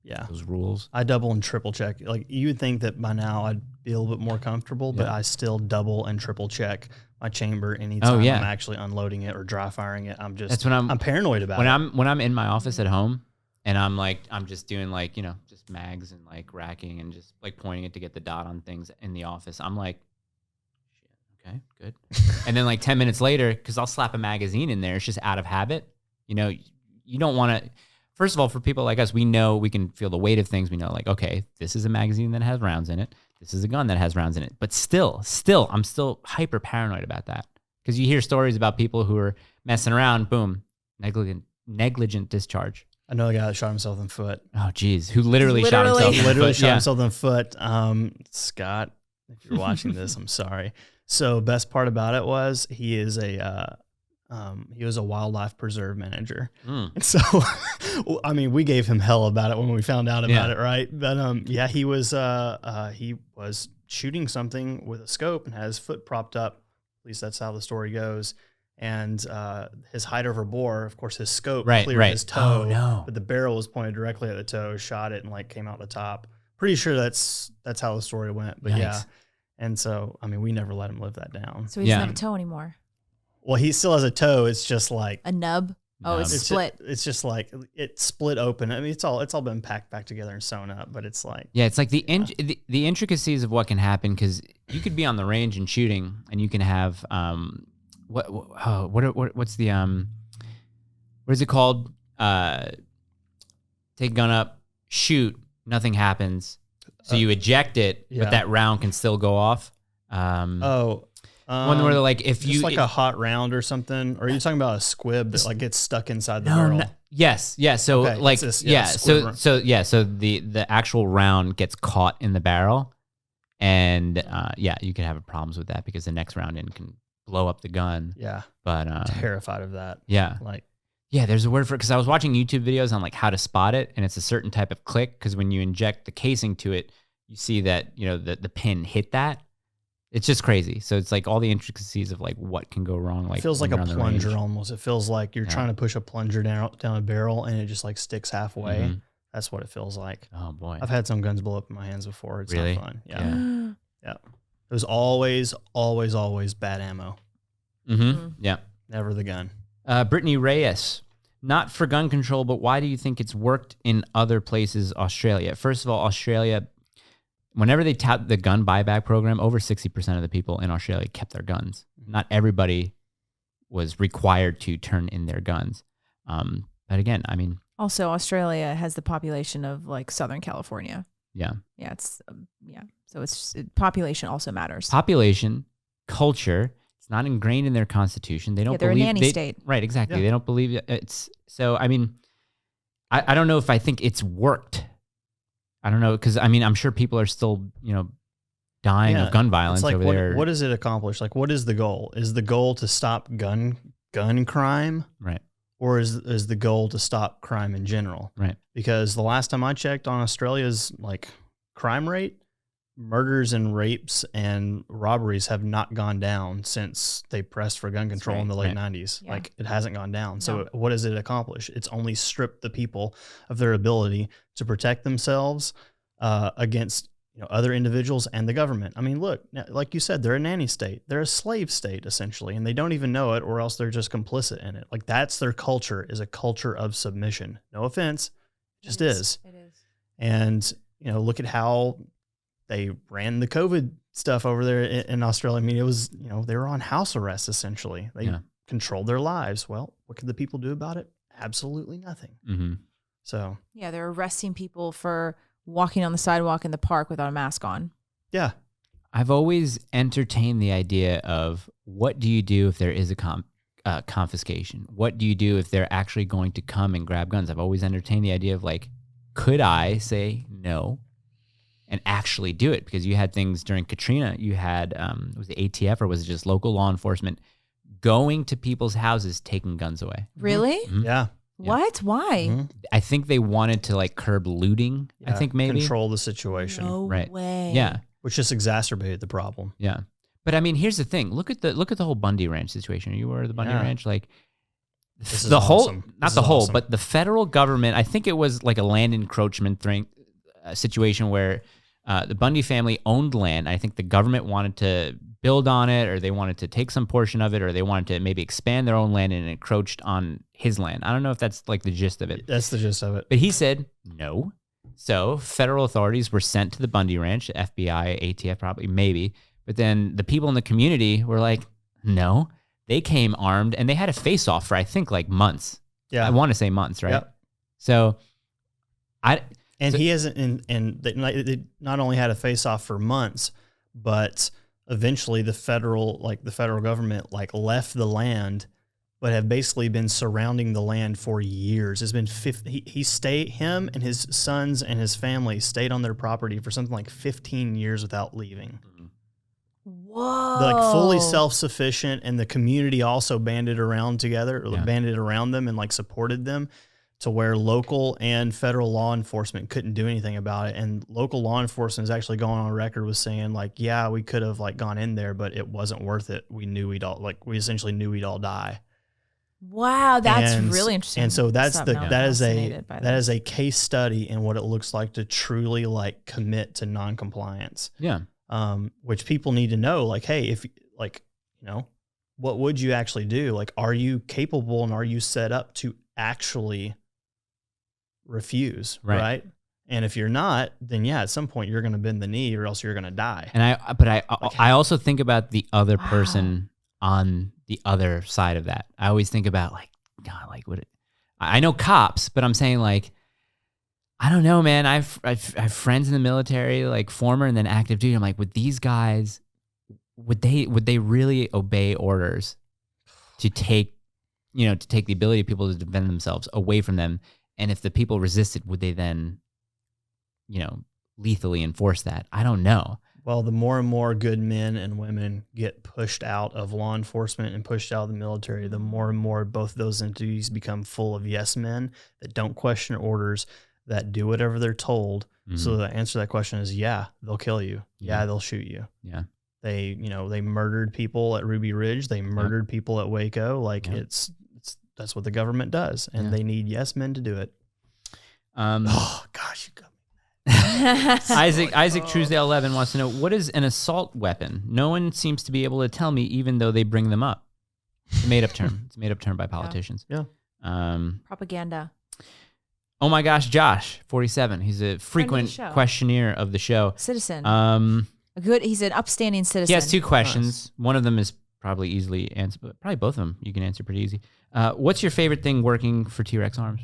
Yeah. Those rules. I double and triple check. Like you would think that by now I'd be a little bit more comfortable, but I still double and triple check my chamber anytime I'm actually unloading it or dry firing it. That's when I'm paranoid about it. When I'm in my office at home and I'm just doing like, just mags and like racking and just like pointing it to get the dot on things in the office. I'm like, shit, okay, good. And then like 10 minutes later, because I'll slap a magazine in there, it's just out of habit. You don't want to. First of all, for people like us, we know we can feel the weight of things. We know like, okay, this is a magazine that has rounds in it. This is a gun that has rounds in it. But still, I'm still hyper paranoid about that. Because you hear stories about people who are messing around, boom, negligent discharge. I know a guy that shot himself in the foot. Oh, geez. Who literally shot himself in the foot. Literally shot himself in the foot. Scott, if you're watching this, I'm sorry. So best part about it was he was a wildlife preserve manager. And so, we gave him hell about it when we found out about it, right? But he was shooting something with a scope and had his foot propped up. At least that's how the story goes. And his height over bore, of course, his scope cleared his toe. Oh, no. But the barrel was pointed directly at the toe, shot it, and like came out the top. Pretty sure that's how the story went. But yeah. And so, we never let him live that down. So he doesn't have a toe anymore. Well, he still has a toe. It's just like a nub. Oh, it's split. It's just like it split open. It's all been packed back together and sewn up. But it's like it's like the intricacies of what can happen, because you could be on the range and shooting, and you can have what's the what is it called? Take gun up, shoot, nothing happens. So you eject it, but that round can still go off. One where they're like, if you like a hot round or something, or are you talking about a squib that like gets stuck inside the barrel? Yes. So like, so the actual round gets caught in the barrel, and you can have problems with that because the next round in can blow up the gun. Yeah. But I'm terrified of that. Yeah. There's a word for it, because I was watching YouTube videos on like how to spot it, and it's a certain type of click, because when you inject the casing to it, you see that, the pin hit that. It's just crazy. So it's like all the intricacies of like what can go wrong. Like it feels like a plunger almost. It feels like you're trying to push a plunger down a barrel and it just like sticks halfway. Mm-hmm. That's what it feels like. Oh boy. I've had some guns blow up in my hands before. It's really? not fun. Yeah. It was always bad ammo. Mm-hmm. Yeah. Never the gun. Brittany Reyes. not for gun control, but why do you think it's worked in other places? Australia. First of all, Australia, whenever they tapped the gun buyback program, over 60% of the people in Australia kept their guns. Not everybody was required to turn in their guns. But again, I mean, also Australia has the population of like Southern California. yeah. Yeah, it's So it's population also matters. Population, culture. It's not ingrained in their constitution. They don't they're believe a nanny state. Right, exactly. Yeah. They don't believe it's. So I mean, I don't know if I think it's worked. I don't know, because I mean, I'm sure people are still dying of gun violence it's like, over what, there. What does it accomplish? Like, what is the goal? Is the goal to stop gun crime? Right. Or is the goal to stop crime in general? Right. Because the last time I checked on Australia's like crime rate, murders and rapes and robberies have not gone down since they pressed for gun control in the late 90s. Yeah. Like, it hasn't gone down. No. So what does it accomplish? It's only stripped the people of their ability to protect themselves against other individuals and the government. I mean, look, like you said, they're a nanny state. They're a slave state, essentially, and they don't even know it, or else they're just complicit in it. Like, that's their culture, is a culture of submission. No offense, it just is. It is. And, look at how they ran the COVID stuff over there in Australia. I mean, it was, they were on house arrest, essentially. They controlled their lives. Well, what could the people do about it? Absolutely nothing. Mm-hmm. So. Yeah, they're arresting people for walking on the sidewalk in the park without a mask on. Yeah. I've always entertained the idea of, what do you do if there is a confiscation? What do you do if they're actually going to come and grab guns? I've always entertained the idea of, like, could I say no and actually do it? Because you had things during Katrina. You had, was it ATF or was it just local law enforcement going to people's houses, taking guns away? Really? Mm-hmm. Yeah. What? Why? Mm-hmm. I think they wanted to, like, curb looting. I think maybe control the situation. No Right. way. Yeah. Which just exacerbated the problem. Yeah. But I mean, here's the thing. Look at the whole Bundy Ranch situation. You were at the Bundy Ranch, like This is the whole, awesome. not This the is whole, awesome. but the federal government. I think it was like a land encroachment situation where the Bundy family owned land. I think the government wanted to build on it, or they wanted to take some portion of it, or they wanted to maybe expand their own land, and it encroached on his land. I don't know if that's like the gist of it. That's the gist of it. But he said no. So federal authorities were sent to the Bundy Ranch, FBI, ATF, probably, maybe. But then the people in the community were like, no. They came armed, and they had a face-off for, I think, like months. Yeah. I want to say months, right? Yep. So he hasn't, and they not only had a face-off for months, but eventually the federal government left the land, but have basically been surrounding the land for years. It's been him and his sons and his family stayed on their property for something like 15 years without leaving. Whoa. They're like fully self-sufficient, and the community also banded around them and like supported them, to where local and federal law enforcement couldn't do anything about it. And local law enforcement is actually going on record with saying, like, yeah, we could have like gone in there, but it wasn't worth it. We essentially knew we'd all die. Wow, that's really interesting. And so that Fascinated by is a case study in what it looks like to truly like commit to noncompliance. yeah. Which people need to know, like, hey, if what would you actually do? Like, are you capable and are you set up to actually refuse? Right. And if you're not, then yeah, at some point you're going to bend the knee, or else you're going to die. And I also think about the other person on the other side of that. I always think about, like, God, like, I know cops, but I'm saying, like, I don't know, man. I've friends in the military, like former and then active duty. I'm like, would these guys, would they really obey orders to take the ability of people to defend themselves away from them? And if the people resisted, would they then, lethally enforce that? I don't know. Well, the more and more good men and women get pushed out of law enforcement and pushed out of the military, the more and more both those entities become full of yes men that don't question orders, that do whatever they're told. Mm-hmm. So the answer to that question is, yeah, they'll kill you. Yeah, they'll shoot you. Yeah. They murdered people at Ruby Ridge. They murdered people at Waco. Like, that's what the government does. And they need yes men to do it. Oh gosh, you got me. Isaac Truesdale 11 wants to know, what is an assault weapon? No one seems to be able to tell me, even though they bring them up. It's a made up term. It's a made up term by politicians. Yeah. Propaganda. Oh my gosh, Josh, 47. He's a frequent show. questionnaire of the show. Citizen. He's an upstanding citizen. He has 2 questions. Nice. One of them is probably easily answered, but probably both of them you can answer pretty easy. What's your favorite thing working for T-Rex Arms?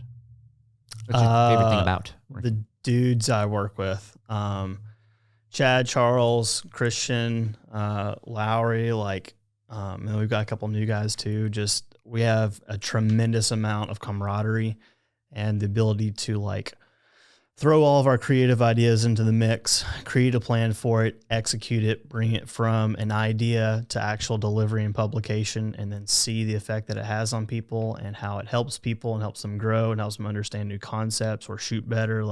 What's your favorite thing about working? The dudes I work with? Chad, Charles, Christian, Lowry, and we've got a couple new guys too. Just we have a tremendous amount of camaraderie and the ability to throw all of our creative ideas into the mix, create a plan for it, execute it, bring it from an idea to actual delivery and publication, and then see the effect that it has on people and how it helps people and helps them grow and helps them understand new concepts or shoot better.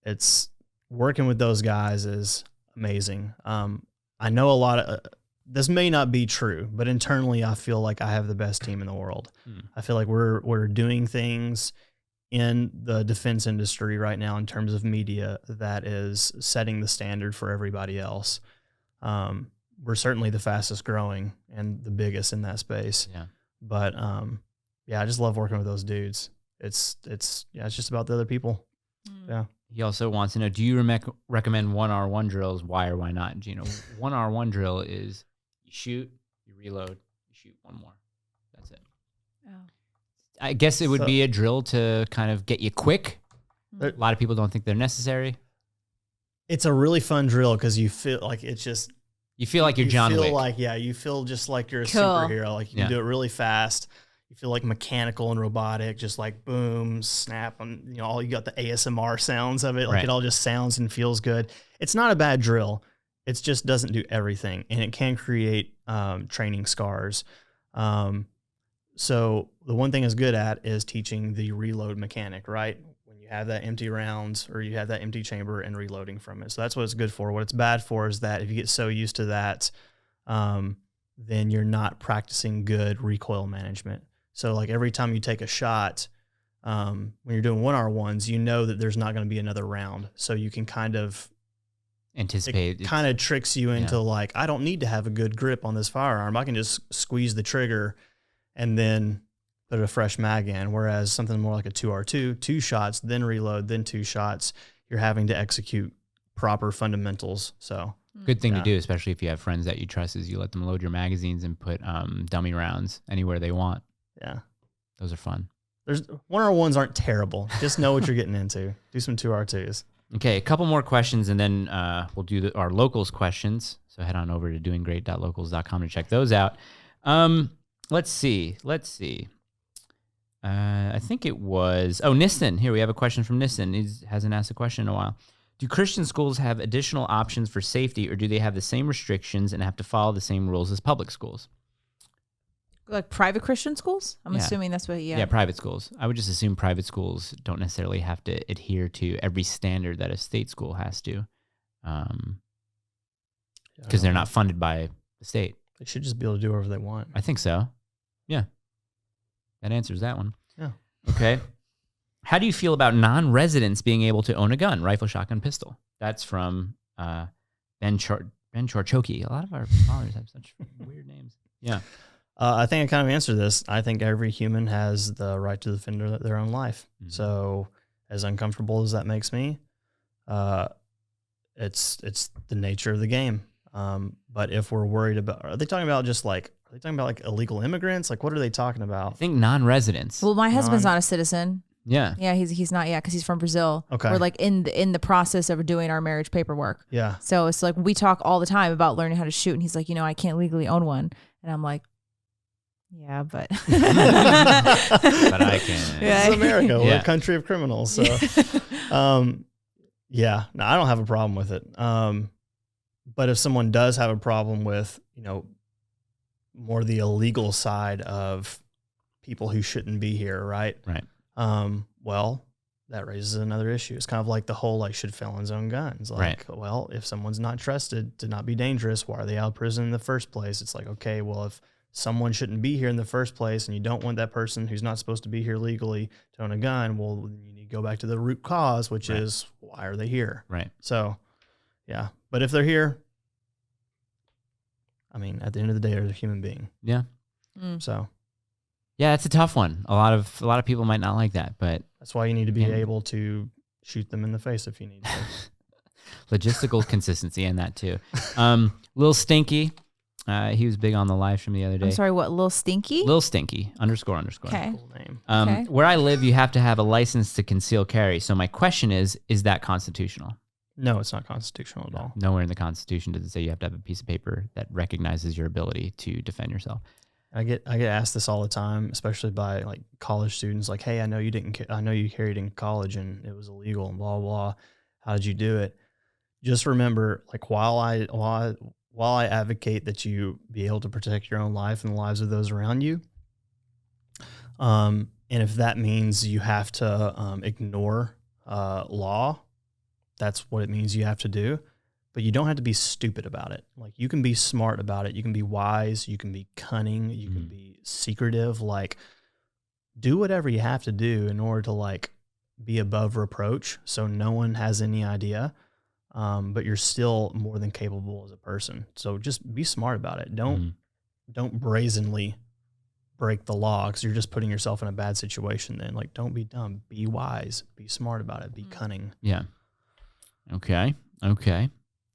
It's working with those guys is amazing. I know a lot of this may not be true, but internally I feel like I have the best team in the world. I feel like we're doing things in the defense industry right now in terms of media that is setting the standard for everybody else. We're certainly the fastest growing and the biggest in that space. Yeah. But I just love working with those dudes. It's just about the other people. Yeah. He also wants to know, do you recommend 1R1 drills? Why or why not? 1R1 drill is you shoot, you reload, you shoot one more. That's it. Oh. I guess it would be a drill to kind of get you quick. A lot of people don't think they're necessary. It's a really fun drill because you feel like it's just... You feel like you're John Wick. You feel just like you're a cool. superhero. You can do it really fast. You feel like mechanical and robotic, just boom, snap, and you got the ASMR sounds of it. It all just sounds and feels good. It's not a bad drill. It just doesn't do everything, and it can create training scars. So the one thing it's good at is teaching the reload mechanic, right? When you have that empty rounds or you have that empty chamber and reloading from it. So that's what it's good for. What it's bad for is that if you get so used to that, then you're not practicing good recoil management. So every time you take a shot, when you're doing 1R1s, you know that there's not going to be another round. So you can kind of anticipate. It kind of tricks you into I don't need to have a good grip on this firearm. I can just squeeze the trigger and then put a fresh mag in. Whereas something more like a 2R2, 2 shots, then reload, then 2 shots, you're having to execute proper fundamentals. So good thing to do, especially if you have friends that you trust, is you let them load your magazines and put dummy rounds anywhere they want. Yeah. Those are fun. 1R1s aren't terrible. Just know what you're getting into. Do some 2R2s. Okay, a couple more questions, and then we'll do our locals questions. So head on over to doinggreat.locals.com to check those out. Let's see. I think it was... Oh, Niston. Here, we have a question from Niston. He hasn't asked a question in a while. Do Christian schools have additional options for safety, or do they have the same restrictions and have to follow the same rules as public schools? Like private Christian schools? I'm assuming that's what, Yeah, private schools. I would just assume private schools don't necessarily have to adhere to every standard that a state school has to, because they're not funded by the state. They should just be able to do whatever they want. I think so. Yeah. That answers that one. Yeah. Okay. How do you feel about non-residents being able to own a gun, rifle, shotgun, pistol? That's from Ben Charchoki. A lot of our followers have such weird names. Yeah. I think I kind of answered this. I think every human has the right to defend their own life. Mm-hmm. So as uncomfortable as that makes me, it's the nature of the game. But if we're worried about, are they talking about illegal immigrants? What are they talking about? I think non-residents. Well, my husband's not a citizen. Yeah. Yeah, he's not yet because he's from Brazil. Okay. We're in the process of doing our marriage paperwork. Yeah. So it's we talk all the time about learning how to shoot, and he's like, I can't legally own one, and I'm like, yeah, but but I can. Yeah. This is America. We're a country of criminals. So, yeah, no, I don't have a problem with it. But if someone does have a problem with, more the illegal side of people who shouldn't be here, right? Right. Well, that raises another issue. It's kind of like the whole, should felons own guns? Right. Well, if someone's not trusted to not be dangerous, why are they out of prison in the first place? It's okay, well, if someone shouldn't be here in the first place and you don't want that person who's not supposed to be here legally to own a gun, well, you need to go back to the root cause, which is, why are they here? Right. So, yeah. But if they're here, at the end of the day, they're a human being. Yeah. So, Yeah, it's a tough one. A lot of people might not like that, but That's why you need to be able to shoot them in the face if you need to. logistical consistency in that too. Lil Stinky, he was big on the live stream the other day. I'm sorry, what? Lil Stinky? Lil Stinky __. Okay. Cool name. Okay. Where I live, you have to have a license to conceal carry. So my question is that constitutional? No, it's not constitutional at all. Nowhere in the Constitution does it say you have to have a piece of paper that recognizes your ability to defend yourself. I get asked this all the time, especially by like college students. Like, hey, I know you carried in college and it was illegal and blah blah. How did you do it? Just remember, like, while I advocate that you be able to protect your own life and the lives of those around you, and if that means you have to ignore law, that's what it means you have to do. But you don't have to be stupid about it. Like, you can be smart about it. You can be wise. You can be cunning. You can be secretive. Like, do whatever you have to do in order to like be above reproach, so no one has any idea. But you're still more than capable as a person. So just be smart about it. Don't brazenly break the law, because you're just putting yourself in a bad situation. Then, like, don't be dumb. Be wise. Be smart about it. Be cunning. Yeah. Okay.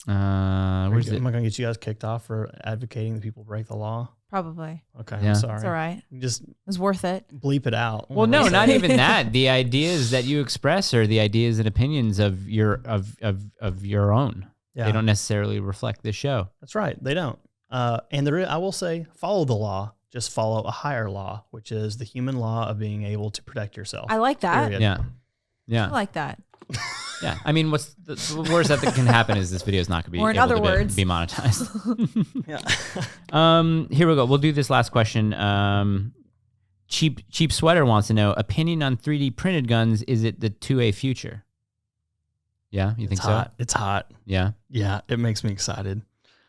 Where's it? Am I going to get you guys kicked off for advocating that people break the law? Probably. Okay, Yeah. I'm sorry. It's all right. Just It was worth it. bleep it out. Well, no, not even that. The ideas that you express are the ideas and opinions of your own. Yeah, They don't necessarily reflect the show. that's right. They don't. And I will say, follow the law. Just follow a higher law, which is the human law of being able to protect yourself. I like that. Period. Yeah. I like that. Yeah. I mean, what's the worst that can happen is this video is not going to be Or in able other to words. be monetized. Yeah. Here we go. We'll do this last question. Cheap Sweater wants to know, opinion on 3D printed guns. Is it the 2A future? Yeah, you think It's hot. so? It's hot. Yeah. Yeah, it makes me excited.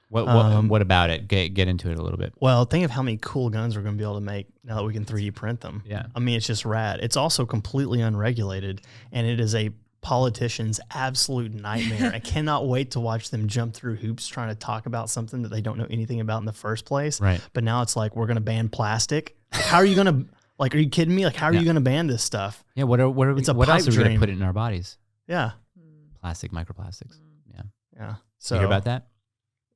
What about it? Get into it a little bit. Well, think of how many cool guns we're going to be able to make now that we can 3D print them. Yeah. I mean, it's just rad. It's also completely unregulated, and it is a politician's absolute nightmare. I cannot wait to watch them jump through hoops trying to talk about something that they don't know anything about in the first place. Right. But now it's like, we're going to ban plastic. How are you going to, like, are you kidding me? Like, how are you going to ban this stuff? Yeah. What It's a what else pipe are we going to dream. put it in our bodies? Yeah. Plastic, microplastics. Yeah. Yeah. So you hear about that?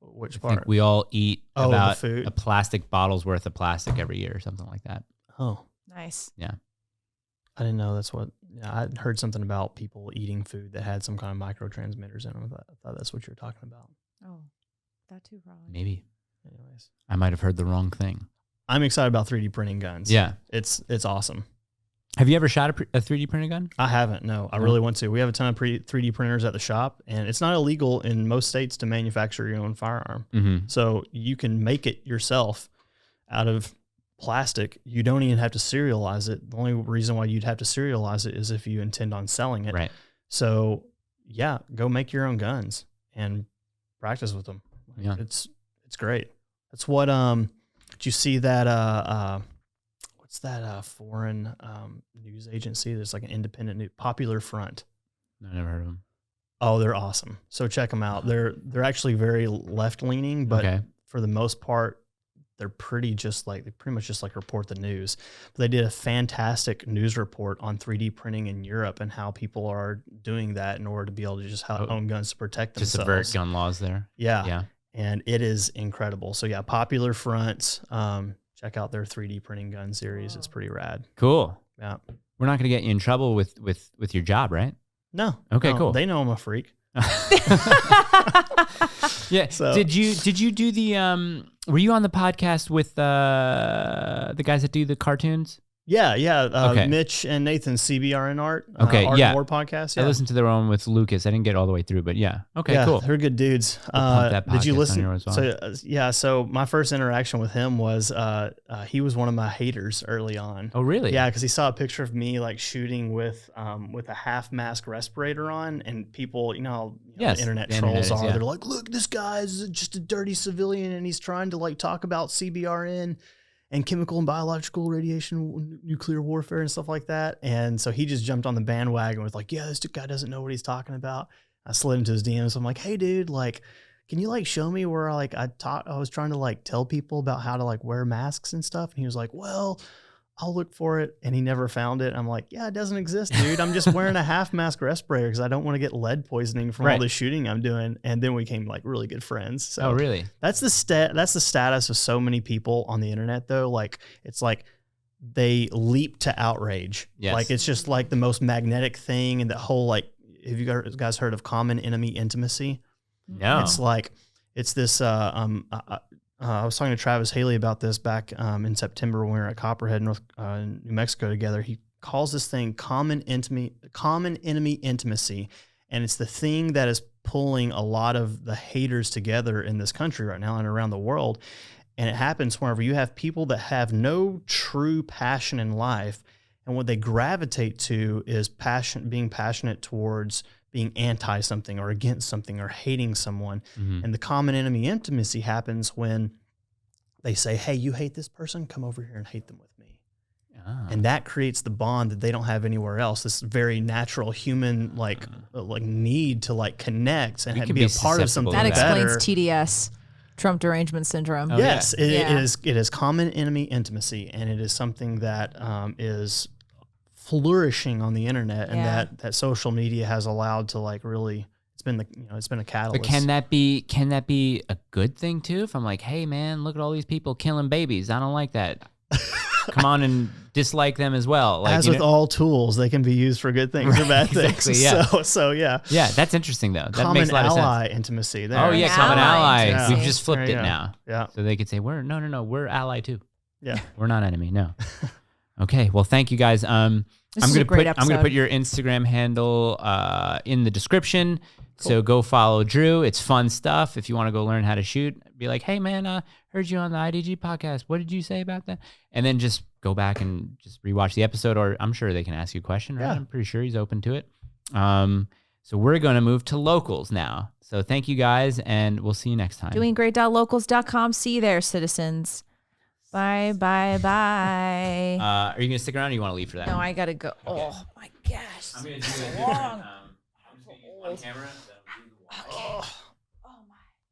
Which I part? think we all eat the about food. a plastic bottle's worth of plastic every year or something like that. Oh, Nice. Yeah. I didn't know that's what. Yeah, I heard something about people eating food that had some kind of microtransmitters in them. I thought that's what you were talking about. Oh, that too, probably. Maybe. Anyways, I might have heard the wrong thing. I'm excited about 3D printing guns. Yeah. It's awesome. Have you ever shot a 3D printed gun? I haven't. No, I No? really want to. We have a ton of 3D printers at the shop, and it's not illegal in most states to manufacture your own firearm. Mm-hmm. So you can make it yourself out of plastic. You don't even have to serialize it. The only reason why you'd have to serialize it is if you intend on selling it. Right. So yeah, go make your own guns and practice with them. Yeah. It's great. That's what did you see that what's that foreign news agency? There's like an independent Popular Front. I never heard of them. Oh, they're awesome. So check them out. They're actually very left leaning, but Okay. for the most part, they pretty much just like report the news. But they did a fantastic news report on 3D printing in Europe and how people are doing that in order to be able to just own guns to protect To themselves. subvert gun laws there. Yeah. Yeah. And it is incredible. So yeah, Popular Front. Check out their 3D printing gun series. It's pretty rad. Cool. Yeah. We're not going to get you in trouble with your job, right? No. Okay, no, cool. They know I'm a freak. Yeah. So- Did you do the were you on the podcast with the guys that do the cartoons? Yeah. Okay. Mitch and Nathan, CBRN Art. Okay, Art yeah. and More podcast. I Yeah. listened to their one with Lucas. I didn't get all the way through, but yeah. Okay, yeah, cool. They're good dudes. pump that Did you podcast on listen? here as well. So so my first interaction with him was he was one of my haters early on. Oh, really? Yeah, because he saw a picture of me like shooting with a half mask respirator on, and people, Yes, the internet the trolls internet is, are. yeah. They're like, look, this guy's just a dirty civilian, and he's trying to like talk about CBRN and chemical and biological radiation, nuclear warfare, and stuff like that. And so he just jumped on the bandwagon with like, yeah, this guy doesn't know what he's talking about. I slid into his DMs. I'm like, hey, dude, like, can you like show me where I was trying to like tell people about how to like wear masks and stuff? And he was like, well, I'll look for it. And he never found it. I'm like, yeah, it doesn't exist, dude. I'm just wearing a half mask respirator because I don't want to get lead poisoning from all the shooting I'm doing. And then we became like really good friends. So really? That's the status of so many people on the internet though. Like it's like they leap to outrage. Yes. Like it's just like the most magnetic thing. And the whole, like, have you guys heard of common enemy intimacy? No. It's like, it's this, I was talking to Travis Haley about this back in September when we were at Copperhead, New Mexico together. He calls this thing common enemy intimacy. And it's the thing that is pulling a lot of the haters together in this country right now and around the world. And it happens whenever you have people that have no true passion in life. And what they gravitate to is being passionate towards being anti something or against something or hating someone. Mm-hmm. And the common enemy intimacy happens when they say, hey, you hate this person? Come over here and hate them with me. And that creates the bond that they don't have anywhere else. This very natural human like need to like connect and be a part of something that better. Explains TDS, Trump derangement syndrome. Yes, it is common enemy intimacy, and it is something that is flourishing on the internet, and that social media has allowed to like really. It's been a catalyst. But can that be a good thing too? If I'm like, hey man, look at all these people killing babies. I don't like that. Come on and dislike them as well. Like, as with all tools, they can be used for good things or bad things. Yeah. So yeah. Yeah, that's interesting though. That common makes a lot of sense. ally intimacy. There. Oh yeah, common ally. Yeah. We've just flipped it now. Yeah. So they could say we're ally too. Yeah. We're not enemy. No. Okay. Well, thank you guys. I'm gonna put your Instagram handle in the description. Cool. So go follow Drew. It's fun stuff. If you want to go learn how to shoot, be like, hey man, heard you on the IDG podcast. What did you say about that? And then just go back and just rewatch the episode, or I'm sure they can ask you a question, right? Yeah. I'm pretty sure he's open to it. So we're going to move to locals now. So thank you guys, and we'll see you next time. Doinggreat.locals.com. See you there, citizens. Bye. Are you going to stick around, or you want to leave for that? No, I got to go. Okay. Oh my gosh. I'm going to do it different. I'm just going to use one camera. Okay.